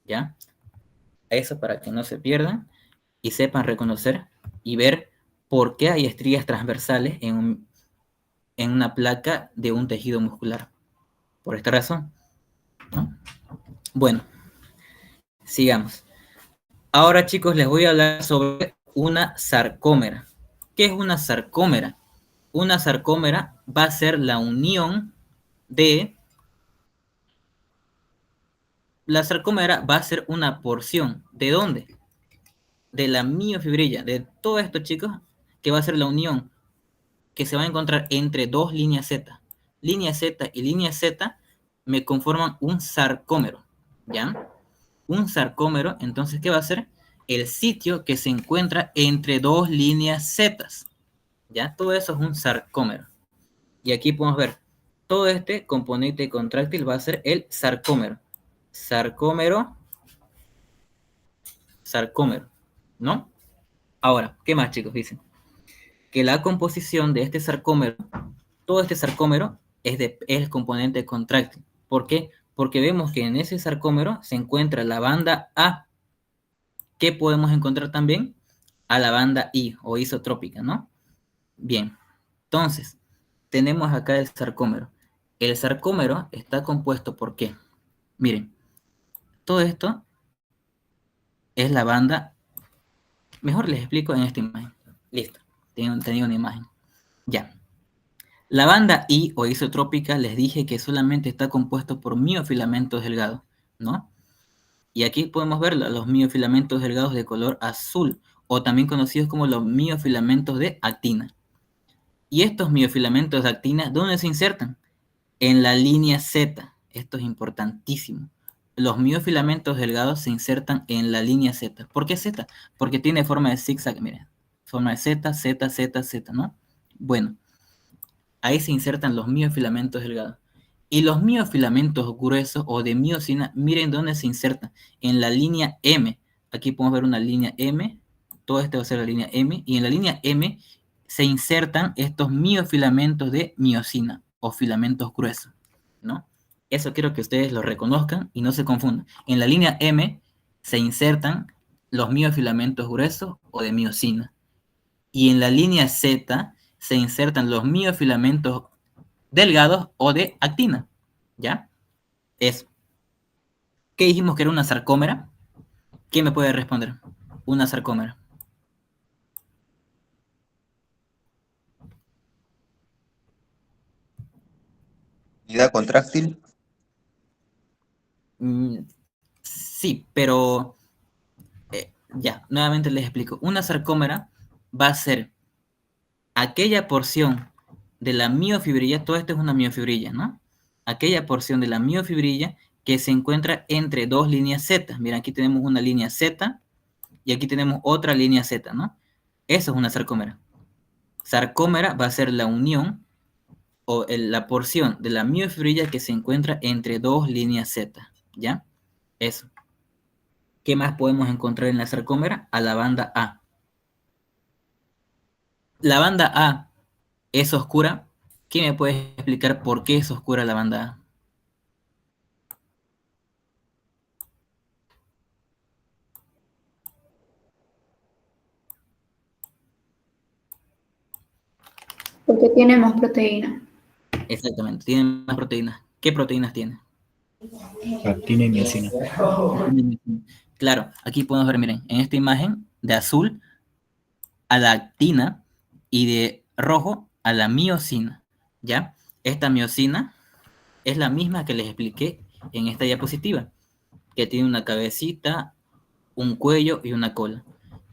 ¿ya? Eso para que no se pierdan y sepan reconocer y ver por qué hay estrías transversales en una placa de un tejido muscular. Por esta razón, ¿no? Bueno, sigamos. Ahora, chicos, les voy a hablar sobre una sarcómera. ¿Qué es una sarcómera? Una sarcómera va a ser la unión de... La sarcómera va a ser una porción. ¿De dónde? De la miofibrilla. De todo esto, chicos, que va a ser la unión que se va a encontrar entre dos líneas Z. Línea Z y línea Z me conforman un sarcómero, ¿ya? Un sarcómero, entonces, ¿qué va a ser? El sitio que se encuentra entre dos líneas Z, ¿ya? Todo eso es un sarcómero. Y aquí podemos ver, todo este componente contráctil va a ser el sarcómero. Sarcómero, sarcómero, ¿no? Ahora, ¿qué más, chicos? Dicen que la composición de este sarcómero, todo este sarcómero es el componente contráctil. ¿Por qué? Porque vemos que en ese sarcómero se encuentra la banda A. ¿Qué podemos encontrar también? A la banda I o isotrópica, ¿no? Bien, entonces, tenemos acá el sarcómero. El sarcómero está compuesto por ¿qué? Miren, todo esto es la banda. Mejor les explico en esta imagen. Listo, tenía una imagen. Ya. La banda I o isotrópica les dije que solamente está compuesto por miofilamentos delgados, ¿no? Y aquí podemos ver los miofilamentos delgados de color azul, o también conocidos como los miofilamentos de actina. Y estos miofilamentos de actina, ¿dónde se insertan? En la línea Z. Esto es importantísimo. Los miofilamentos delgados se insertan en la línea Z. ¿Por qué Z? Porque tiene forma de zigzag, miren. Forma de Z, Z, Z, Z, ¿no? Bueno, ahí se insertan los miofilamentos delgados. Y los miofilamentos gruesos o de miosina, miren dónde se insertan. En la línea M. Aquí podemos ver una línea M. Todo esto va a ser la línea M. Y en la línea M se insertan estos miofilamentos de miosina o filamentos gruesos, ¿no? Eso quiero que ustedes lo reconozcan y no se confundan. En la línea M se insertan los miofilamentos gruesos o de miosina. Y en la línea Z se insertan los miofilamentos delgados o de actina, ¿ya? Eso. ¿Qué dijimos que era una sarcómera? ¿Quién me puede responder? Una sarcómera. Unidad contráctil. Sí, pero ya, nuevamente les explico. Una sarcómera va a ser aquella porción de la miofibrilla, todo esto es una miofibrilla, ¿no? Aquella porción de la miofibrilla que se encuentra entre dos líneas Z. Mira, aquí tenemos una línea Z y aquí tenemos otra línea Z, ¿no? Eso es una sarcómera. Sarcómera va a ser la unión o la porción de la miofibrilla que se encuentra entre dos líneas Z, ¿ya? Eso. ¿Qué más podemos encontrar en la sarcómera? A la banda A. La banda A es oscura. ¿Quién me puede explicar por qué es oscura la banda A? Porque tiene más proteína. Exactamente, tiene más proteínas. ¿Qué proteínas tiene? Actina y miocina. Claro, aquí podemos ver, miren, en esta imagen de azul a la actina y de rojo a la miocina, ¿ya? Esta miocina es la misma que les expliqué en esta diapositiva, que tiene una cabecita, un cuello y una cola.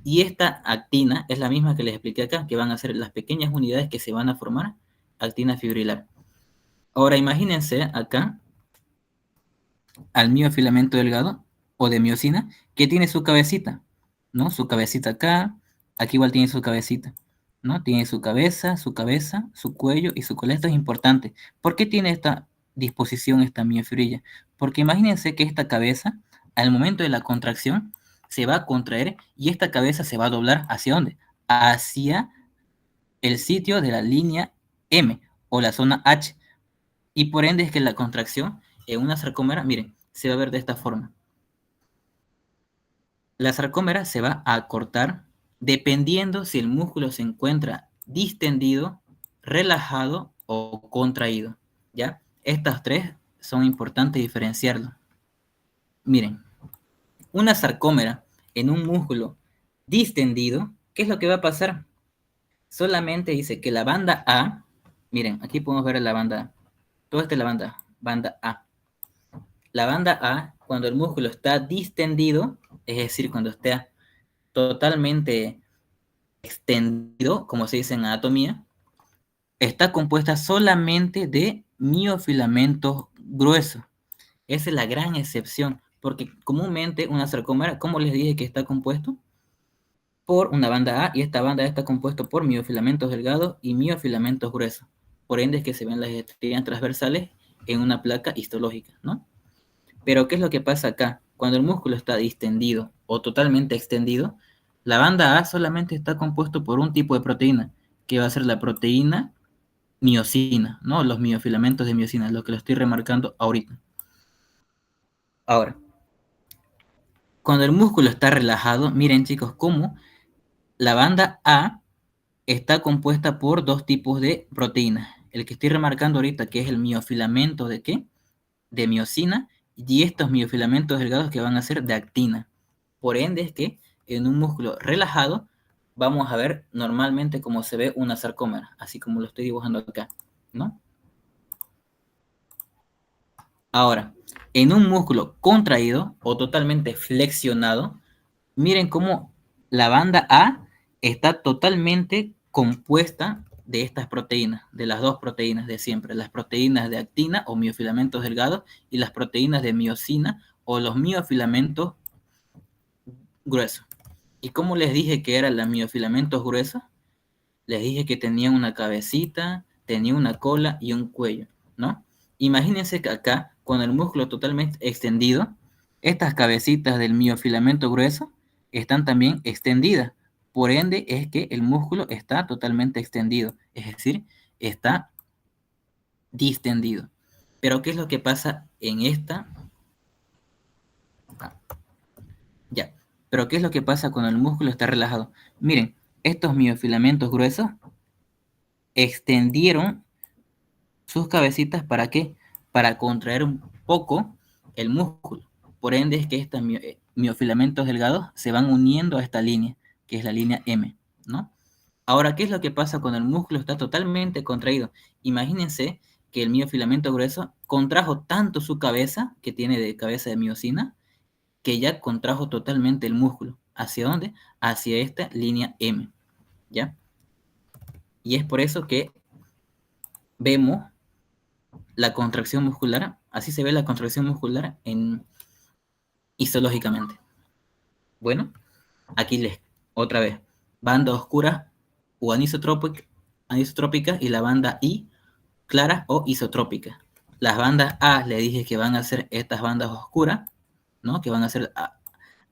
Y esta actina es la misma que les expliqué acá, que van a ser las pequeñas unidades que se van a formar, actina fibrilar. Ahora imagínense acá al miofilamento delgado o de miocina que tiene su cabecita, ¿no? Su cabecita acá, aquí igual tiene su cabecita, ¿no? Tiene su cabeza, su cuello y su cola. Esto es importante. ¿Por qué tiene esta disposición esta miofibrilla? Porque imagínense que esta cabeza, al momento de la contracción, se va a contraer y esta cabeza se va a doblar ¿hacia dónde? Hacia el sitio de la línea M o la zona H. Y por ende es que la contracción en una sarcómera, miren, se va a ver de esta forma. La sarcómera se va a acortar dependiendo si el músculo se encuentra distendido, relajado o contraído, ¿ya? Estas tres son importantes diferenciarlo. Miren, una sarcómera en un músculo distendido, ¿qué es lo que va a pasar? Solamente dice que la banda A, miren, aquí podemos ver la banda A. Toda esta es la banda A. La banda A, cuando el músculo está distendido, es decir, cuando está totalmente extendido, como se dice en anatomía, está compuesta solamente de miofilamentos gruesos. Esa es la gran excepción, porque comúnmente una sarcómera, ¿cómo les dije que está compuesto? Por una banda A, y esta banda A está compuesta por miofilamentos delgados y miofilamentos gruesos. Por ende es que se ven las estrellas transversales en una placa histológica, ¿no? Pero ¿qué es lo que pasa acá? Cuando el músculo está distendido o totalmente extendido, la banda A solamente está compuesto por un tipo de proteína, que va a ser la proteína miocina, ¿no? Los miofilamentos de miocina, lo que lo estoy remarcando ahorita. Ahora, cuando el músculo está relajado, miren chicos, cómo la banda A está compuesta por dos tipos de proteínas. El que estoy remarcando ahorita, que es el miofilamento de ¿qué? De miocina, y estos miofilamentos delgados que van a ser de actina. Por ende es que en un músculo relajado vamos a ver normalmente como se ve una sarcómera, así como lo estoy dibujando acá, ¿no? Ahora, en un músculo contraído o totalmente flexionado, miren cómo la banda A está totalmente compuesta de estas proteínas, de las dos proteínas de siempre, las proteínas de actina o miofilamentos delgados y las proteínas de miocina o los miofilamentos gruesos. ¿Y cómo les dije que eran los miofilamentos gruesos? Les dije que tenían una cabecita, tenía una cola y un cuello, ¿no? Imagínense que acá, con el músculo totalmente extendido, estas cabecitas del miofilamento grueso están también extendidas. Por ende, es que el músculo está totalmente extendido, es decir, está distendido. Pero, ¿qué es lo que pasa en esta? Ya. Pero, ¿qué es lo que pasa cuando el músculo está relajado? Miren, estos miofilamentos gruesos extendieron sus cabecitas, ¿para qué? Para contraer un poco el músculo. Por ende es que estos miofilamentos delgados se van uniendo a esta línea, que es la línea M, ¿no? Ahora, ¿qué es lo que pasa cuando el músculo está totalmente contraído? Imagínense que el miofilamento grueso contrajo tanto su cabeza, que tiene de cabeza de miocina, que ya contrajo totalmente el músculo. ¿Hacia dónde? Hacia esta línea M, ¿ya? Y es por eso que vemos la contracción muscular, así se ve la contracción muscular histológicamente. Bueno, aquí otra vez, banda oscura o anisotrópica y la banda I clara o isotrópica. Las bandas A le dije que van a ser estas bandas oscuras, ¿no? Que van a ser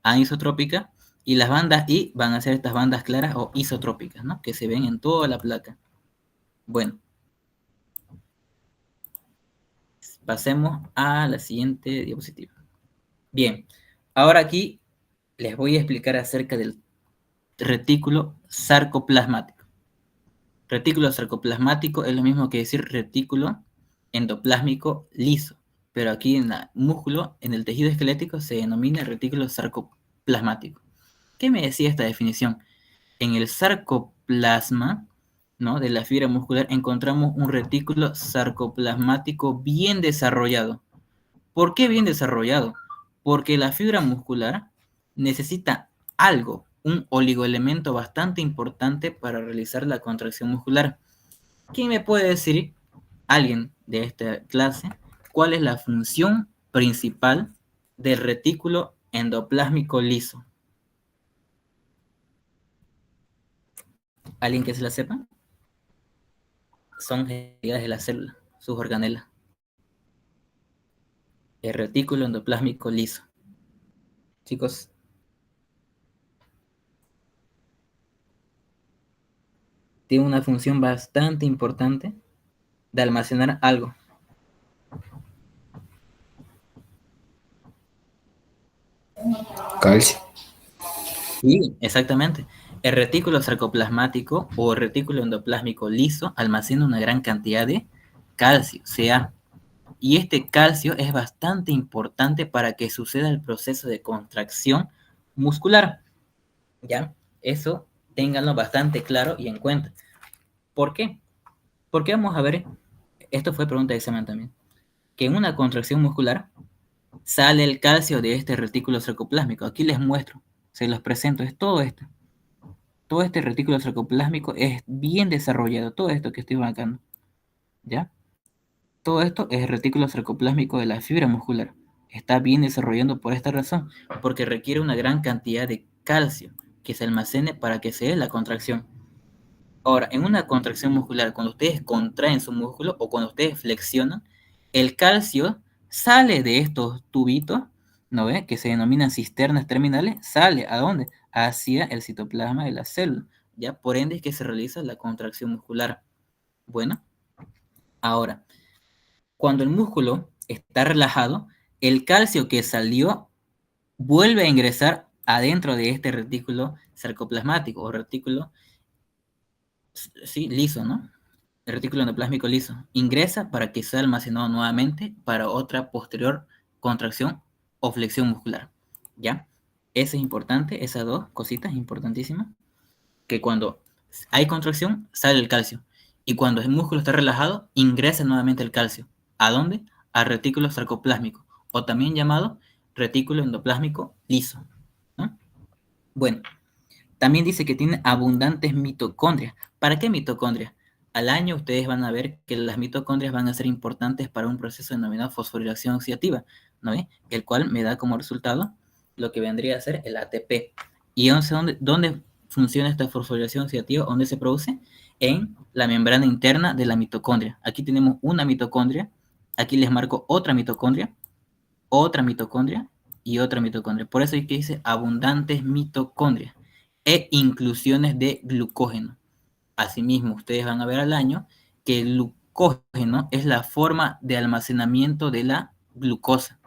anisotrópicas, y las bandas I van a ser estas bandas claras o isotrópicas, ¿no? Que se ven en toda la placa. Bueno, pasemos a la siguiente diapositiva. Bien, ahora aquí les voy a explicar acerca del retículo sarcoplasmático. Retículo sarcoplasmático es lo mismo que decir retículo endoplásmico liso, pero aquí en el músculo, en el tejido esquelético, se denomina retículo sarcoplasmático. ¿Qué me decía esta definición? En el sarcoplasma, ¿no?, de la fibra muscular encontramos un retículo sarcoplasmático bien desarrollado. ¿Por qué bien desarrollado? Porque la fibra muscular necesita algo, un oligoelemento bastante importante para realizar la contracción muscular. ¿Quién me puede decir, alguien de esta clase, cuál es la función principal del retículo endoplásmico liso? ¿Alguien que se la sepa? Son unidades de la célula, sus organelas. El retículo endoplásmico liso. Chicos, tiene una función bastante importante de almacenar algo. Calcio. Sí, exactamente. El retículo sarcoplasmático o retículo endoplásmico liso almacena una gran cantidad de calcio, Ca. Y este calcio es bastante importante para que suceda el proceso de contracción muscular. ¿Ya? Eso ténganlo bastante claro y en cuenta. ¿Por qué? Porque vamos a ver, esto fue pregunta de examen también, que en una contracción muscular sale el calcio de este retículo sarcoplásmico. Aquí les muestro, se los presento, es todo esto. Todo este retículo sarcoplásmico es bien desarrollado, todo esto que estoy marcando, ¿ya? Todo esto es el retículo sarcoplásmico de la fibra muscular. Está bien desarrollando por esta razón, porque requiere una gran cantidad de calcio que se almacene para que se dé la contracción. Ahora, en una contracción muscular, cuando ustedes contraen su músculo o cuando ustedes flexionan, el calcio sale de estos tubitos, ¿no ve?, que se denominan cisternas terminales, sale ¿a dónde? Hacia el citoplasma de la célula, ¿ya? Por ende es que se realiza la contracción muscular. Bueno, ahora, cuando el músculo está relajado, el calcio que salió vuelve a ingresar adentro de este retículo sarcoplasmático o retículo, sí, liso, ¿no? El retículo endoplásmico liso. Ingresa para que sea almacenado nuevamente para otra posterior contracción o flexión muscular, ¿ya? Eso es importante, esas dos cositas importantísimas, que cuando hay contracción sale el calcio y cuando el músculo está relajado ingresa nuevamente el calcio. ¿A dónde? Al retículo sarcoplásmico, o también llamado retículo endoplásmico liso, ¿no? Bueno, también dice que tiene abundantes mitocondrias. ¿Para qué mitocondrias? Al año ustedes van a ver que las mitocondrias van a ser importantes para un proceso denominado fosforilación oxidativa, ¿no ve? El cual me da como resultado lo que vendría a ser el ATP. ¿Y dónde funciona esta fosforilación oxidativa? ¿Dónde se produce? En la membrana interna de la mitocondria. Aquí tenemos una mitocondria, aquí les marco otra mitocondria y otra mitocondria. Por eso es que dice abundantes mitocondrias e inclusiones de glucógeno. Asimismo, ustedes van a ver al año que el glucógeno es la forma de almacenamiento de la glucosa.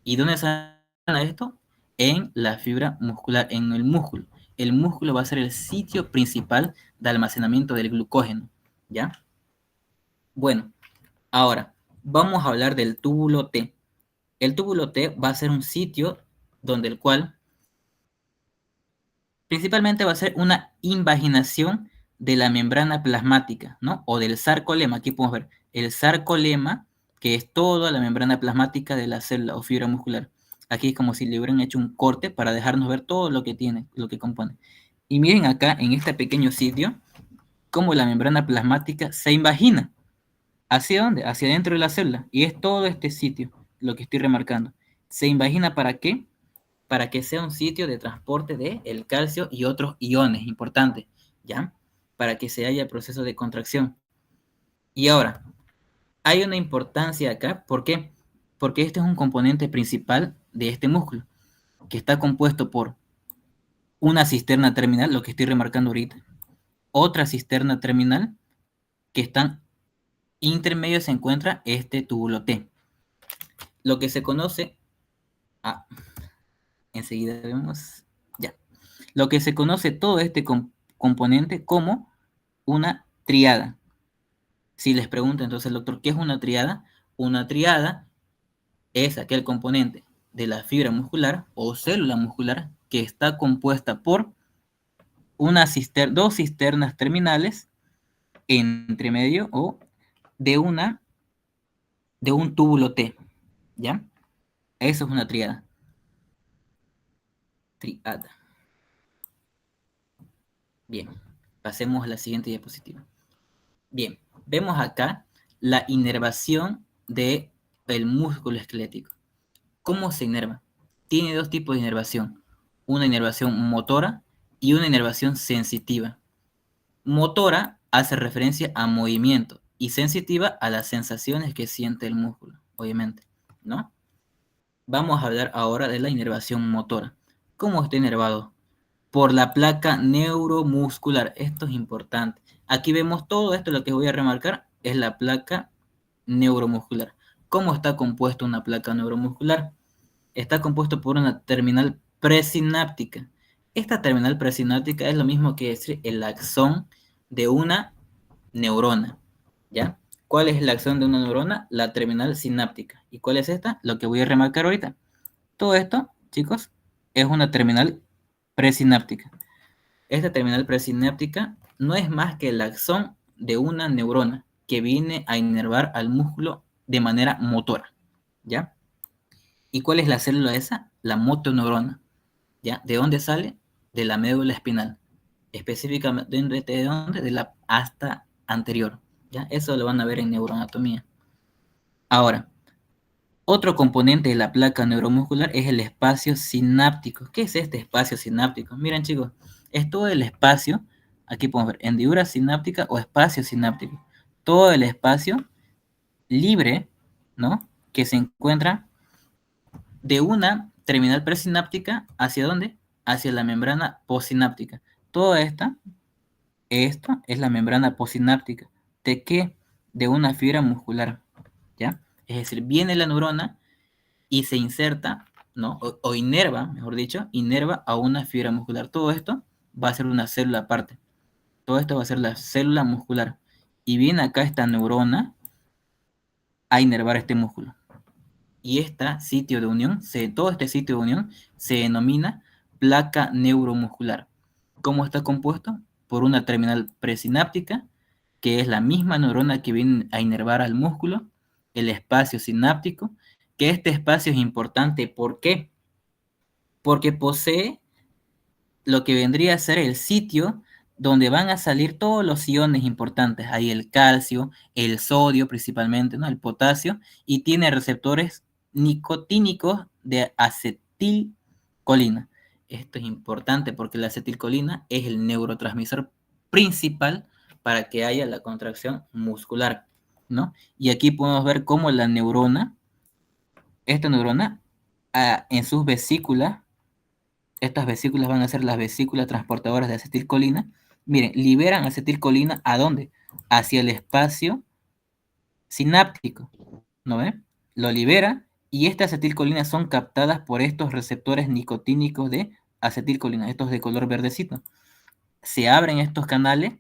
¿Y dónde se almacena esto? En la fibra muscular, en el músculo. El músculo va a ser el sitio principal de almacenamiento del glucógeno, ¿ya? Bueno, ahora vamos a hablar del túbulo T. El túbulo T va a ser un sitio donde el cual principalmente va a ser una invaginación de la membrana plasmática, ¿no? O del sarcolema. Aquí podemos ver el sarcolema, que es toda la membrana plasmática de la célula o fibra muscular. Aquí es como si le hubieran hecho un corte para dejarnos ver todo lo que tiene, lo que compone. Y miren acá, en este pequeño sitio, cómo la membrana plasmática se invagina. ¿Hacia dónde? Hacia dentro de la célula. Y es todo este sitio lo que estoy remarcando. ¿Se invagina para qué? para que sea un sitio de transporte del calcio y otros iones importantes, ¿ya? Para que se haya proceso de contracción. Y ahora, hay una importancia acá, ¿por qué? Porque este es un componente principal de este músculo, que está compuesto por una cisterna terminal, lo que estoy remarcando ahorita, otra cisterna terminal, que están intermedios se encuentra este túbulo T. Lo que se conoce, enseguida vemos, ya. Lo que se conoce todo este componente como una triada. Si les pregunta entonces el doctor, ¿qué es una triada? Una triada es aquel componente de la fibra muscular o célula muscular que está compuesta por dos cisternas terminales entre medio o de un túbulo T, ¿ya? Eso es una triada. Triada. Bien, pasemos a la siguiente diapositiva. Bien, vemos acá la inervación del músculo esquelético. ¿Cómo se inerva? Tiene dos tipos de inervación. Una inervación motora y una inervación sensitiva. Motora hace referencia a movimiento y sensitiva a las sensaciones que siente el músculo, obviamente, ¿no? Vamos a hablar ahora de la inervación motora. ¿Cómo está inervado? Por la placa neuromuscular. Esto es importante. Aquí vemos todo esto, lo que voy a remarcar es la placa neuromuscular. ¿Cómo está compuesta una placa neuromuscular? Está compuesto por una terminal presináptica. Esta terminal presináptica es lo mismo que decir el axón de una neurona, ¿ya? ¿Cuál es el axón de una neurona? La terminal sináptica. ¿Y cuál es esta? Lo que voy a remarcar ahorita. Todo esto, chicos, es una terminal presináptica. Esta terminal presináptica no es más que el axón de una neurona que viene a inervar al músculo de manera motora, ¿ya? ¿Y cuál es la célula esa? La motoneurona, ¿ya? ¿De dónde sale? De la médula espinal. Específicamente, ¿de dónde? De la asta anterior, ¿ya? Eso lo van a ver en neuroanatomía. Ahora, otro componente de la placa neuromuscular es el espacio sináptico. ¿Qué es este espacio sináptico? Miren, chicos, es todo el espacio, aquí podemos ver, hendidura sináptica o espacio sináptico. Todo el espacio libre, ¿no? Que se encuentra de una terminal presináptica, ¿hacia dónde? Hacia la membrana postsináptica. Toda esto es la membrana postsináptica. ¿De qué? De una fibra muscular, ¿ya? Es decir, viene la neurona y se inserta, ¿no? O inerva, mejor dicho, inerva a una fibra muscular. Todo esto va a ser una célula aparte. Todo esto va a ser la célula muscular. Y viene acá esta neurona a inervar este músculo. Y este sitio de unión, todo este sitio de unión se denomina placa neuromuscular. ¿Cómo está compuesto? Por una terminal presináptica, que es la misma neurona que viene a inervar al músculo, el espacio sináptico, que este espacio es importante. ¿Por qué? Porque posee lo que vendría a ser el sitio donde van a salir todos los iones importantes. Ahí el calcio, el sodio principalmente, ¿no? El potasio, y tiene receptores nicotínicos de acetilcolina. Esto es importante porque la acetilcolina es el neurotransmisor principal para que haya la contracción muscular, ¿no? Y aquí podemos ver cómo la neurona, esta neurona, en sus vesículas, estas vesículas van a ser las vesículas transportadoras de acetilcolina. Miren, liberan acetilcolina ¿a dónde? Hacia el espacio sináptico, ¿no ven? Lo libera y estas acetilcolinas son captadas por estos receptores nicotínicos de acetilcolina, estos de color verdecito. Se abren estos canales,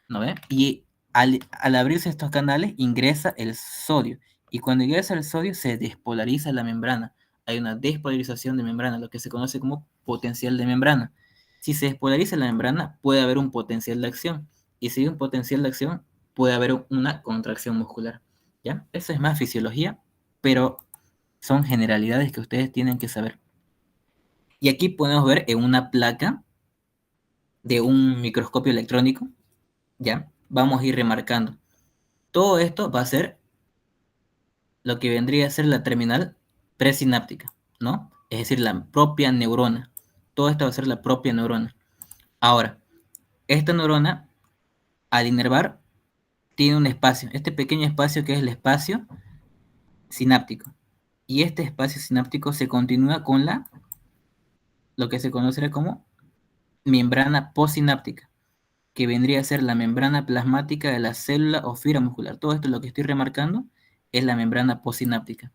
¿no ven? Y al abrirse estos canales ingresa el sodio. Y cuando ingresa el sodio se despolariza la membrana. Hay una despolarización de membrana, lo que se conoce como potencial de membrana. Si se despolariza la membrana, puede haber un potencial de acción. Y si hay un potencial de acción, puede haber una contracción muscular, ¿ya? Eso es más fisiología, pero son generalidades que ustedes tienen que saber. Y aquí podemos ver en una placa de un microscopio electrónico, ¿ya? Vamos a ir remarcando. Todo esto va a ser lo que vendría a ser la terminal presináptica, ¿no? es decir, la propia neurona. Todo esto va a ser la propia neurona. Ahora, esta neurona, al inervar, tiene un espacio, este pequeño espacio que es el espacio sináptico. Y este espacio sináptico se continúa con lo que se conocerá como membrana postsináptica, que vendría a ser la membrana plasmática de la célula o fibra muscular. Todo esto, lo que estoy remarcando, es la membrana postsináptica.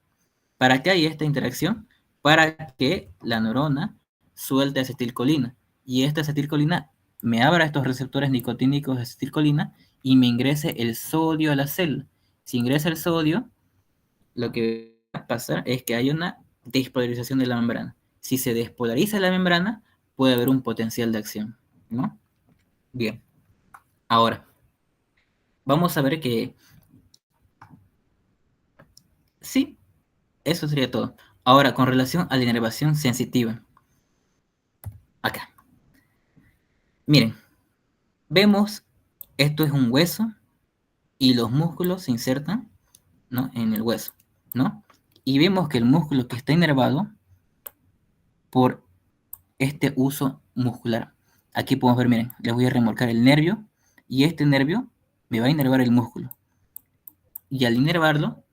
¿Para qué hay esta interacción? Para que la neurona suelte acetilcolina. Y esta acetilcolina me abra estos receptores nicotínicos de acetilcolina y me ingrese el sodio a la célula. Si ingresa el sodio, lo que va a pasar es que hay una despolarización de la membrana. Si se despolariza la membrana, puede haber un potencial de acción, ¿no? Bien. Ahora, vamos a ver que sí, eso sería todo. Ahora, con relación a la inervación sensitiva. Acá. Miren, vemos, esto es un hueso y los músculos se insertan, ¿no?, en el hueso, ¿no? Y vemos que el músculo que está inervado por este uso muscular. Aquí podemos ver, miren, les voy a remolcar el nervio y este nervio me va a inervar el músculo. Y al inervarlo,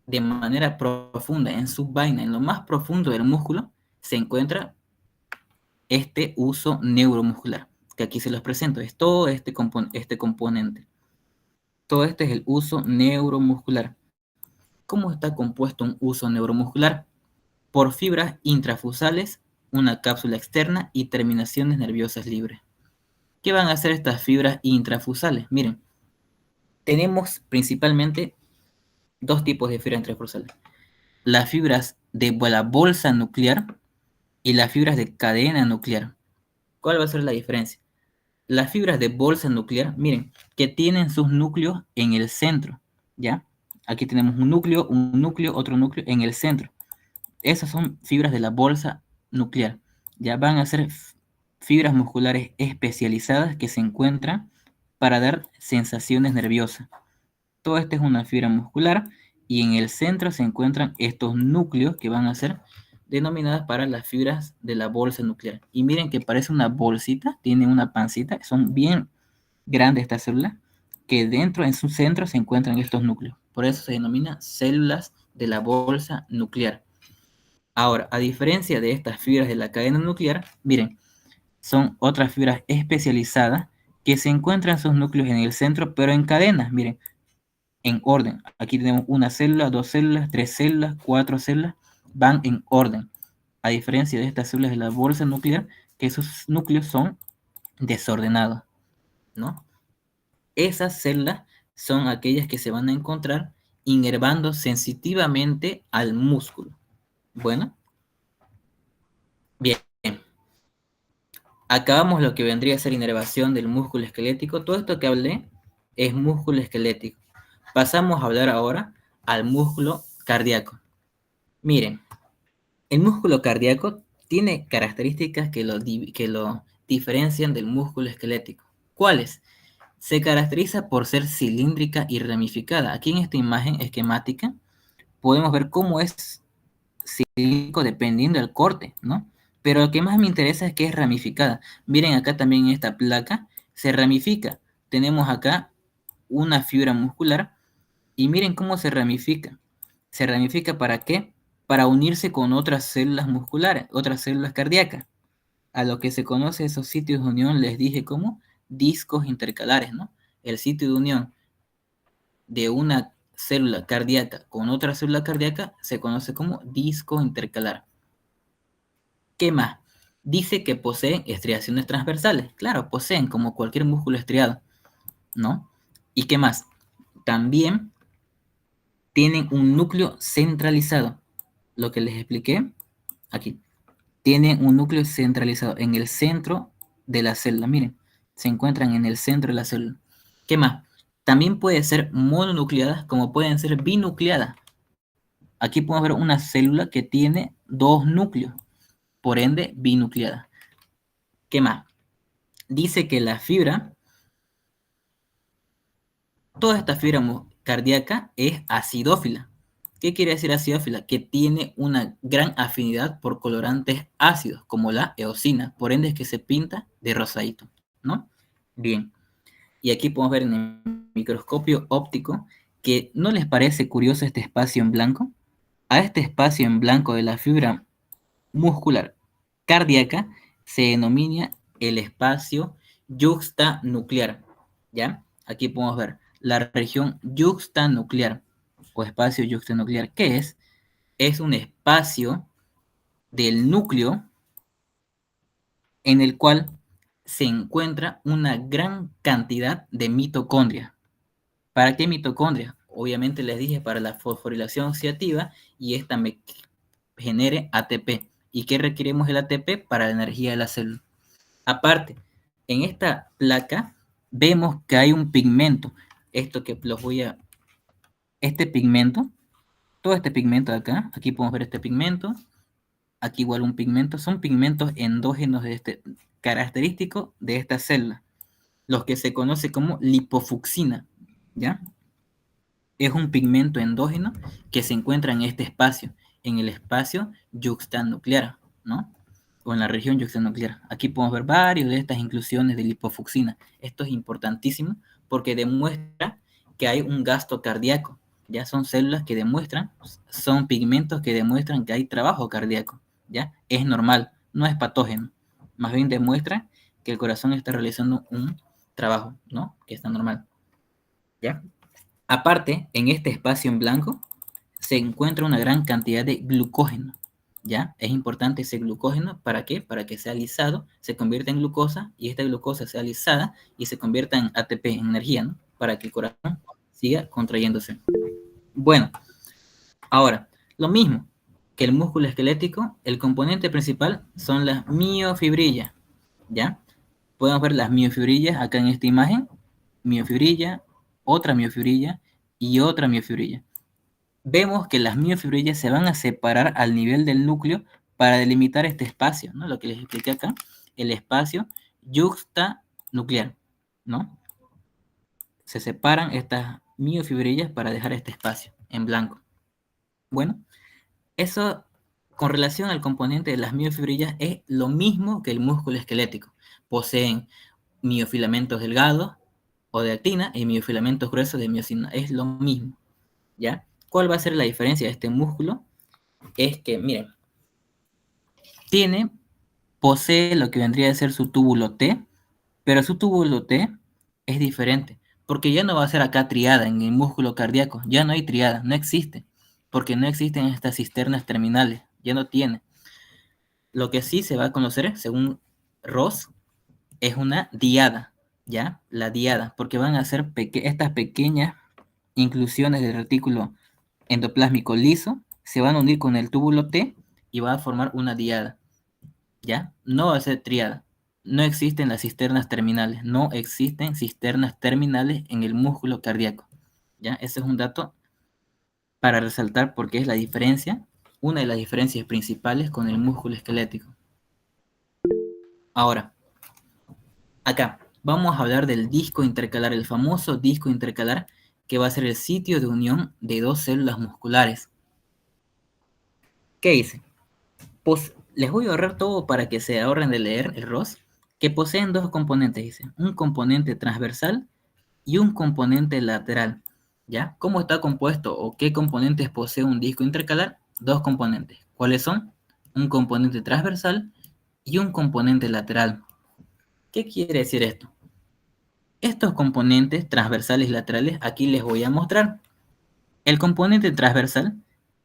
de manera profunda, en su vaina, en lo más profundo del músculo, se encuentra este uso neuromuscular, que aquí se los presento, es todo este componente. Todo este es el uso neuromuscular. ¿Cómo está compuesto un uso neuromuscular? Por fibras intrafusales, una cápsula externa y terminaciones nerviosas libres. ¿Qué van a hacer estas fibras intrafusales? Miren, tenemos principalmente dos tipos de fibras intrafusales. Las fibras de la bolsa nuclear y las fibras de cadena nuclear. ¿Cuál va a ser la diferencia? Las fibras de bolsa nuclear, miren, que tienen sus núcleos en el centro, ¿ya? Aquí tenemos un núcleo, otro núcleo en el centro. Esas son fibras de la bolsa nuclear. Ya van a ser fibras musculares especializadas que se encuentran para dar sensaciones nerviosas. Todo esto es una fibra muscular y en el centro se encuentran estos núcleos que van a ser denominadas para las fibras de la bolsa nuclear. Y miren que parece una bolsita, tiene una pancita, son bien grandes estas células, que dentro, en su centro, se encuentran estos núcleos. Por eso se denomina células de la bolsa nuclear. Ahora, a diferencia de estas fibras de la cadena nuclear, miren, son otras fibras especializadas que se encuentran sus núcleos en el centro, pero en cadenas, miren, en orden. Aquí tenemos una célula, 2 células, 3 células, 4 células, van en orden. A diferencia de estas células de la bolsa nuclear, que esos núcleos son desordenados, ¿no? Esas células son aquellas que se van a encontrar inervando sensitivamente al músculo. Bueno, bien. Acabamos lo que vendría a ser inervación del músculo esquelético. Todo esto que hablé es músculo esquelético. Pasamos a hablar ahora al músculo cardíaco. Miren, el músculo cardíaco tiene características que lo diferencian del músculo esquelético. ¿Cuáles? Se caracteriza por ser cilíndrica y ramificada. Aquí en esta imagen esquemática podemos ver cómo es cilíndrico dependiendo del corte, ¿no? Pero lo que más me interesa es que es ramificada. Miren acá también en esta placa se ramifica. Tenemos acá una fibra muscular y miren cómo se ramifica. ¿Se ramifica para qué? Para unirse con otras células musculares, otras células cardíacas. A lo que se conoce esos sitios de unión, les dije como discos intercalares, ¿no? El sitio de unión de una célula cardíaca con otra célula cardíaca se conoce como disco intercalar. ¿Qué más? Dice que poseen estriaciones transversales. Claro, poseen como cualquier músculo estriado, ¿no? ¿Y qué más? También tienen un núcleo centralizado. Lo que les expliqué aquí. Tienen un núcleo centralizado en el centro de la célula. Miren, se encuentran en el centro de la célula. ¿Qué más? También pueden ser mononucleadas como pueden ser binucleadas. Aquí podemos ver una célula que tiene 2 núcleos, por ende binucleada. ¿Qué más? Dice que la fibra, toda esta fibra cardíaca es acidófila. ¿Qué quiere decir acidófila? Que tiene una gran afinidad por colorantes ácidos, como la eosina, por ende es que se pinta de rosadito, ¿no? Bien, y aquí podemos ver en el microscopio óptico que ¿no les parece curioso este espacio en blanco? A este espacio en blanco de la fibra muscular cardíaca se denomina el espacio yuxtanuclear, ¿ya? Aquí podemos ver la región yuxtanuclear o espacio yuxtanuclear. ¿Qué es? Es un espacio del núcleo en el cual se encuentra una gran cantidad de mitocondrias. ¿Para qué mitocondrias? Obviamente les dije para la fosforilación oxidativa y esta me genere ATP. ¿Y qué requerimos el ATP? Para la energía de la célula. Aparte, en esta placa vemos que hay un pigmento. Esto que los voy a... Este pigmento, todo este pigmento de acá, aquí podemos ver este pigmento, aquí igual un pigmento, son pigmentos endógenos de este característico de esta célula, los que se conoce como lipofucsina, ¿ya? Es un pigmento endógeno que se encuentra en este espacio, en el espacio yuxtanuclear, ¿no? O en la región yuxtanuclear. Aquí podemos ver varios de estas inclusiones de lipofucsina. Esto es importantísimo porque demuestra que hay un gasto cardíaco. Ya son células que demuestran, son pigmentos que demuestran que hay trabajo cardíaco. ¿Ya? Es normal, no es patógeno. Más bien demuestra que el corazón está realizando un trabajo, ¿no? Que está normal. ¿Ya? Aparte, en este espacio en blanco se encuentra una gran cantidad de glucógeno, ¿ya? Es importante ese glucógeno, ¿para qué? Para que sea lisado, se convierta en glucosa, y esta glucosa sea lisada y se convierta en ATP, en energía, ¿no? Para que el corazón siga contrayéndose. Bueno, ahora, lo mismo que el músculo esquelético, el componente principal son las miofibrillas, ¿ya? Podemos ver las miofibrillas acá en esta imagen, miofibrilla, otra miofibrilla y otra miofibrilla. Vemos que las miofibrillas se van a separar al nivel del núcleo para delimitar este espacio, ¿no? Lo que les expliqué acá, el espacio yuxtanuclear, ¿no? Se separan estas miofibrillas para dejar este espacio en blanco. Bueno, eso con relación al componente de las miofibrillas es lo mismo que el músculo esquelético. Poseen miofilamentos delgados o de actina y miofilamentos gruesos de miosina. Es lo mismo, ¿ya? ¿Cuál va a ser la diferencia de este músculo? Es que, miren, posee lo que vendría a ser su túbulo T, pero su túbulo T es diferente, porque ya no va a ser acá triada en el músculo cardíaco, ya no hay triada, no existe, porque no existen estas cisternas terminales, ya no tiene. Lo que sí se va a conocer, según Ross, es una diada, ¿ya? La diada, porque van a ser estas pequeñas inclusiones del retículo endoplásmico liso, se van a unir con el túbulo T y va a formar una diada, ¿ya? No va a ser triada. No existen las cisternas terminales, no existen cisternas terminales en el músculo cardíaco, ¿ya? Ese es un dato para resaltar porque es la diferencia, una de las diferencias principales con el músculo esquelético. Ahora, acá vamos a hablar del disco intercalar, el famoso disco intercalar que va a ser el sitio de unión de dos células musculares. ¿Qué dice? Pues les voy a ahorrar todo para que se ahorren de leer el ROS, que poseen dos componentes, dice, un componente transversal y un componente lateral, ¿ya? ¿Cómo está compuesto o qué componentes posee un disco intercalar? Dos componentes. ¿Cuáles son? Un componente transversal y un componente lateral. ¿Qué quiere decir esto? Estos componentes transversales y laterales aquí les voy a mostrar. El componente transversal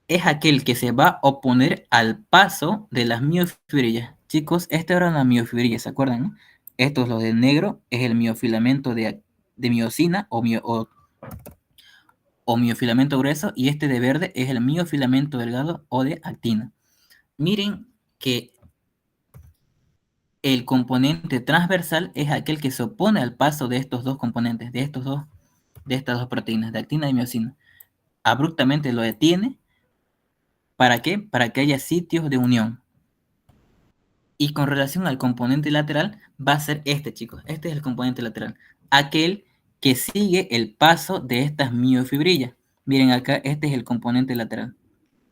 es aquel que se va a oponer al paso de las miofibrillas. Chicos, esta era una miofibrilla, ¿se acuerdan? ¿No? Esto es lo de negro, es el miofilamento de miosina o miofilamento grueso, y este de verde es el miofilamento delgado o de actina. Miren que el componente transversal es aquel que se opone al paso de estos dos componentes, de estas dos proteínas, de actina y miosina. Abruptamente lo detiene. ¿Para qué? Para que haya sitios de unión. Y con relación al componente lateral, va a ser este, chicos. Este es el componente lateral. Aquel que sigue el paso de estas miofibrillas. Miren acá, este es el componente lateral.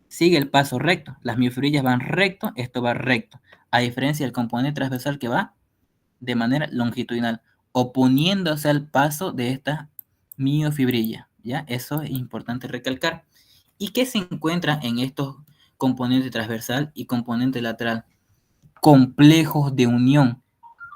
Sigue el paso recto. Las miofibrillas van recto, esto va recto. A diferencia del componente transversal que va de manera longitudinal, oponiéndose al paso de esta miofibrilla. ¿Ya? Eso es importante recalcar. ¿Y qué se encuentra en estos componentes transversal y componente lateral? Complejos de unión.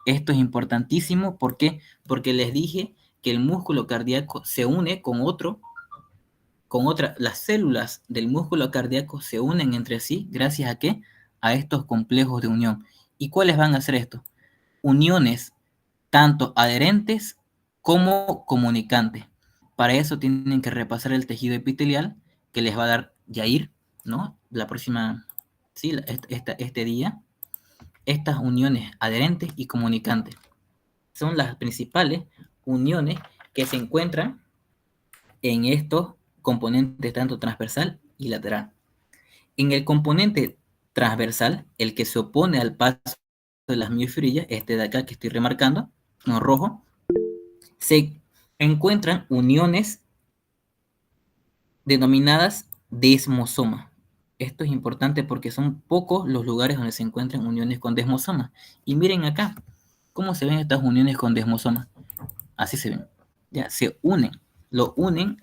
Esto es importantísimo. ¿Por qué? Porque les dije que el músculo cardíaco se une con otra, las células del músculo cardíaco se unen entre sí gracias a ¿qué? A estos complejos de unión. ¿Y cuáles van a ser estos? Uniones tanto adherentes como comunicantes. Para eso tienen que repasar el tejido epitelial que les va a dar Yair, ¿no? La próxima, sí, este día. Estas uniones adherentes y comunicantes son las principales uniones que se encuentran en estos componentes tanto transversal y lateral. En el componente transversal, el que se opone al paso de las miofibrillas, este de acá que estoy remarcando, en rojo, se encuentran uniones denominadas desmosoma. Esto es importante porque son pocos los lugares donde se encuentran uniones con desmosoma. Y miren acá, ¿cómo se ven estas uniones con desmosoma? Así se ven. Ya, se unen, lo unen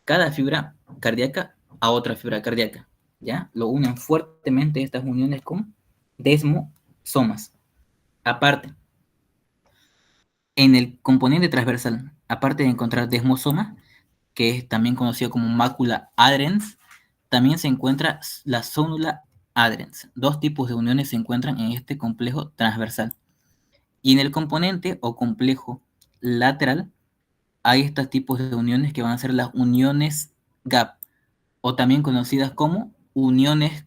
cada fibra cardíaca a otra fibra cardíaca. ¿Ya? Lo unen fuertemente estas uniones con desmosomas. Aparte, en el componente transversal, aparte de encontrar desmosoma, que es también conocido como mácula adherens, también se encuentra la zonula adherens. Dos tipos de uniones se encuentran en este complejo transversal. Y en el componente o complejo lateral hay estos tipos de uniones que van a ser las uniones GAP, o también conocidas como uniones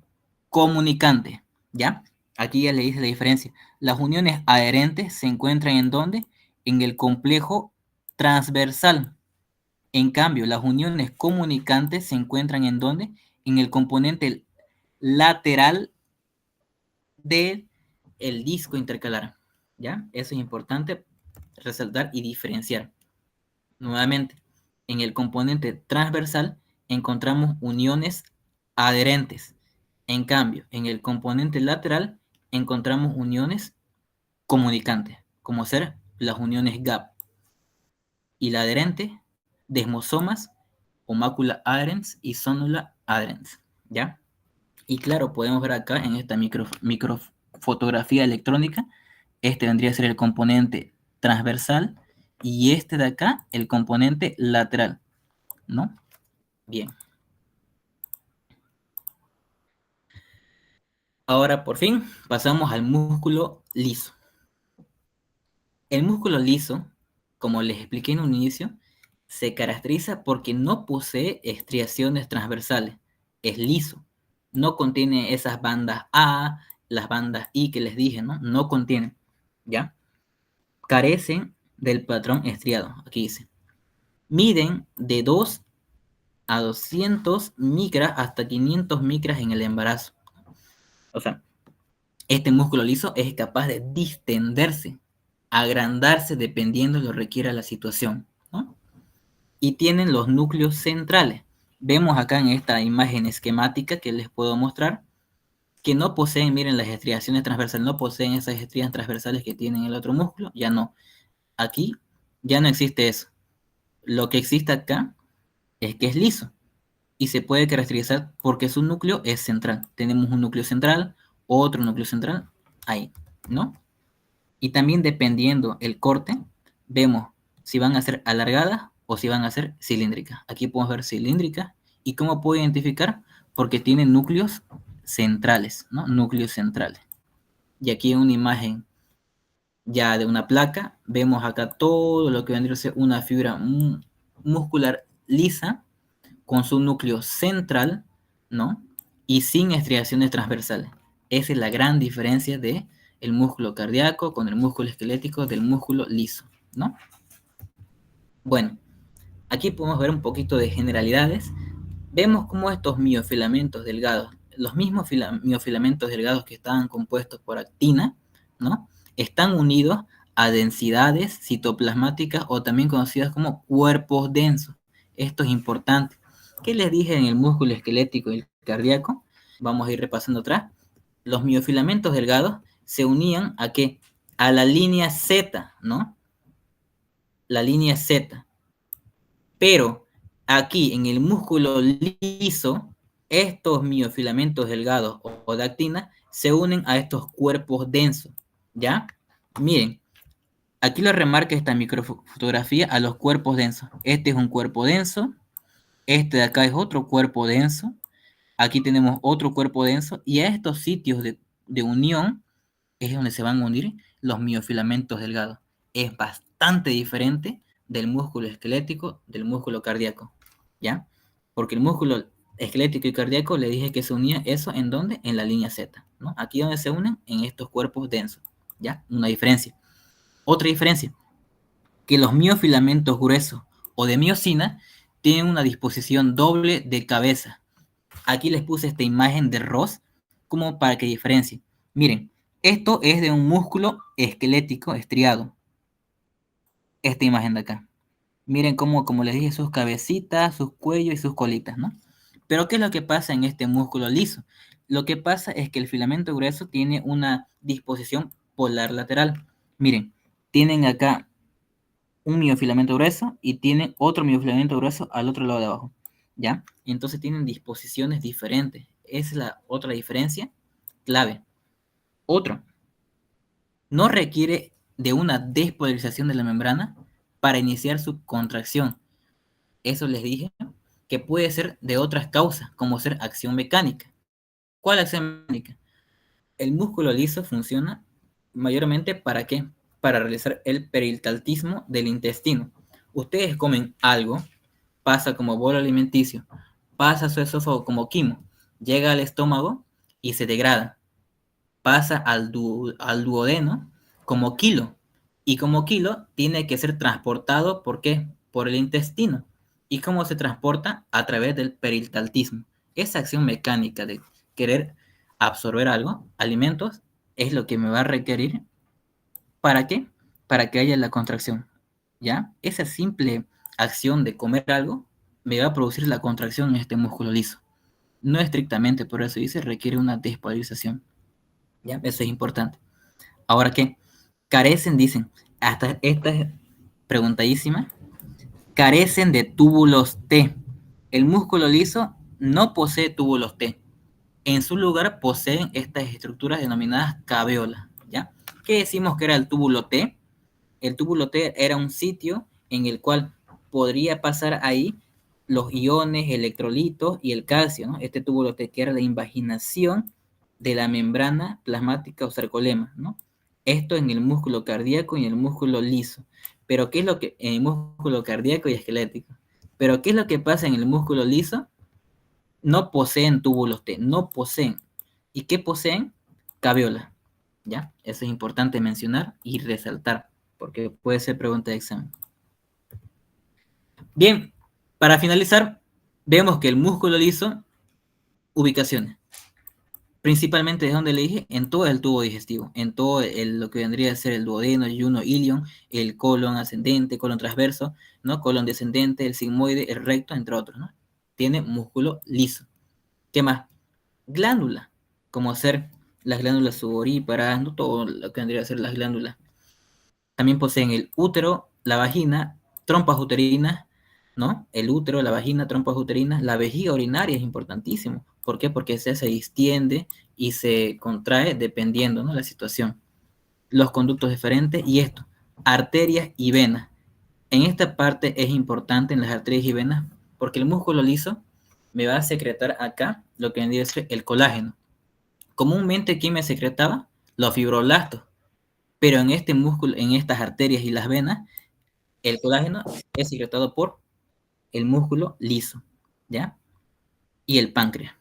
comunicantes, ¿ya? Aquí ya le dice la diferencia. Las uniones adherentes se encuentran ¿en dónde? En el complejo transversal. En cambio, las uniones comunicantes se encuentran ¿en dónde? En el componente lateral del disco intercalar, ¿ya? Eso es importante resaltar y diferenciar. Nuevamente, en el componente transversal encontramos uniones adherentes. En cambio, en el componente lateral encontramos uniones comunicantes, como ser las uniones GAP. Y la adherente, desmosomas o mácula adherens y zonula adherens, ¿ya? Y claro, podemos ver acá en esta microfotografía electrónica, este vendría a ser el componente transversal y este de acá, el componente lateral, ¿no? Bien. Ahora, por fin, pasamos al músculo liso. El músculo liso, como les expliqué en un inicio, se caracteriza porque no posee estriaciones transversales. Es liso. No contiene esas bandas A, las bandas I que les dije, ¿no? No contienen, ¿ya? Carecen del patrón estriado. Aquí dice. Miden de 2 a 200 micras hasta 500 micras en el embarazo. O sea, este músculo liso es capaz de distenderse, agrandarse dependiendo de lo que requiera la situación, ¿no? Y tienen los núcleos centrales. Vemos acá en esta imagen esquemática que les puedo mostrar que no poseen, miren, las estriaciones transversales, no poseen esas estrías transversales que tienen el otro músculo, ya no. Aquí ya no existe eso. Lo que existe acá es que es liso y se puede caracterizar porque su núcleo es central. Tenemos un núcleo central, otro núcleo central, ahí, ¿no? Y también dependiendo el corte, vemos si van a ser alargadas o si van a ser cilíndricas. Aquí podemos ver cilíndricas. ¿Y cómo puedo identificar? Porque tienen núcleos centrales, ¿no? Núcleos centrales. Y aquí en una imagen ya de una placa, vemos acá todo lo que vendría a ser una fibra muscular lisa con su núcleo central, ¿no? Y sin estriaciones transversales. Esa es la gran diferencia de el músculo cardíaco con el músculo esquelético del músculo liso, ¿no? Bueno, aquí podemos ver un poquito de generalidades. Vemos cómo estos miofilamentos delgados, los mismos miofilamentos delgados que estaban compuestos por actina, ¿no? Están unidos a densidades citoplasmáticas o también conocidas como cuerpos densos. Esto es importante ¿Qué les dije en el músculo esquelético y el cardíaco? Vamos a ir repasando atrás. Los miofilamentos delgados se unían ¿a qué? A la línea Z, ¿no? La línea Z. Pero aquí en el músculo liso, estos miofilamentos delgados o de actina se unen a estos cuerpos densos, ¿ya? Miren, aquí lo remarca esta microfotografía a los cuerpos densos. Este es un cuerpo denso, este de acá es otro cuerpo denso, aquí tenemos otro cuerpo denso, y a estos sitios de unión es donde se van a unir los miofilamentos delgados. Es bastante diferente del músculo esquelético, del músculo cardíaco, ¿ya? Porque el músculo esquelético y cardíaco le dije que se unía eso en ¿dónde? En la línea Z, ¿no? Aquí donde se unen en estos cuerpos densos, ¿ya? Una diferencia. Otra diferencia, que los miofilamentos gruesos o de miosina tienen una disposición doble de cabeza. Aquí les puse esta imagen de Ross como para que diferencien. Miren, esto es de un músculo esquelético estriado. Esta imagen de acá. Miren cómo, como les dije, sus cabecitas, sus cuellos y sus colitas, ¿no? Pero ¿qué es lo que pasa en este músculo liso? Lo que pasa es que el filamento grueso tiene una disposición polar lateral. Miren, tienen acá un miofilamento grueso y tienen otro miofilamento grueso al otro lado de abajo, ¿ya? Y entonces tienen disposiciones diferentes. Esa es la otra diferencia clave. Otro, no requiere de una despolarización de la membrana para iniciar su contracción. Eso les dije que puede ser de otras causas, como ser acción mecánica. ¿Cuál acción mecánica? El músculo liso funciona mayormente ¿para qué? Para realizar el peristaltismo del intestino. Ustedes comen algo, pasa como bolo alimenticio, pasa a su esófago como quimo, llega al estómago y se degrada. Pasa al duodeno como kilo. Y como kilo tiene que ser transportado, ¿por qué? Por el intestino. ¿Y cómo se transporta? A través del peristaltismo. Esa acción mecánica de querer absorber algo, alimentos, es lo que me va a requerir. ¿Para qué? Para que haya la contracción. ¿Ya? Esa simple acción de comer algo me va a producir la contracción en este músculo liso. No estrictamente, por eso dice, requiere una despolarización. ¿Ya? Eso es importante. Ahora que carecen, dicen, hasta esta es preguntadísima, carecen de túbulos T. El músculo liso no posee túbulos T. En su lugar poseen estas estructuras denominadas caveolas, ¿ya? ¿Qué decimos que era el túbulo T? El túbulo T era un sitio en el cual podría pasar ahí los iones, electrolitos y el calcio, ¿no? Este túbulo T, que era la invaginación de la membrana plasmática o sarcolema, ¿no? Esto en el músculo cardíaco y en el músculo liso. Pero ¿qué es lo que en el músculo cardíaco y esquelético? Pero ¿qué es lo que pasa en el músculo liso? No poseen túbulos T, no poseen. ¿Y qué poseen? Caveola, ¿ya? Eso es importante mencionar y resaltar, porque puede ser pregunta de examen. Bien, para finalizar, vemos que el músculo liso, ubicaciones. Principalmente, ¿de donde le dije? En todo el tubo digestivo, en todo lo que vendría a ser el duodeno, el yuno, ilion, el colon ascendente, colon transverso, ¿no? Colon descendente, el sigmoide, el recto, entre otros, ¿no? Tiene músculo liso. ¿Qué más? Glándula, como ser las glándulas sudoríparas, ¿no? Todo lo que vendría a ser las glándulas. También poseen el útero, la vagina, trompas uterinas, ¿no? El útero, la vagina, trompas uterinas, la vejiga urinaria es importantísimo. ¿Por qué? Porque se distiende y se contrae dependiendo, ¿no? La situación. Los conductos deferentes y esto, arterias y venas. En esta parte es importante en las arterias y venas porque el músculo liso me va a secretar acá lo que vendría a ser el colágeno. Comúnmente, ¿quién me secretaba? Los fibroblastos. Pero en este músculo, en estas arterias y las venas, el colágeno es secretado por el músculo liso, ¿ya? Y el páncreas.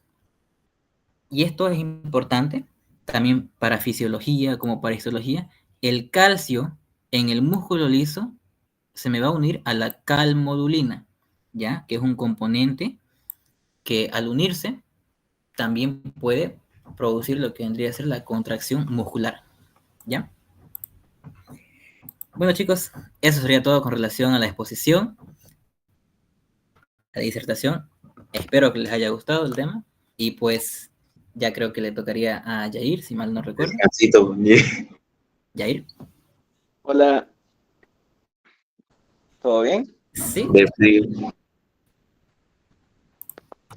Y esto es importante también para fisiología como para histología. El calcio en el músculo liso se me va a unir a la calmodulina, ¿ya? Que es un componente que al unirse también puede producir lo que vendría a ser la contracción muscular, ¿ya? Bueno, chicos, eso sería todo con relación a la exposición, a la disertación. Espero que les haya gustado el tema. Y pues ya creo que le tocaría a Yair, si mal no recuerdo. Descansito. Yair. Hola, ¿todo bien? Sí. De frío.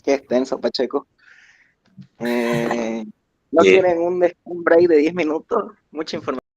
Qué extenso, Pacheco. ¿No quieren un break de 10 minutos? Mucha información.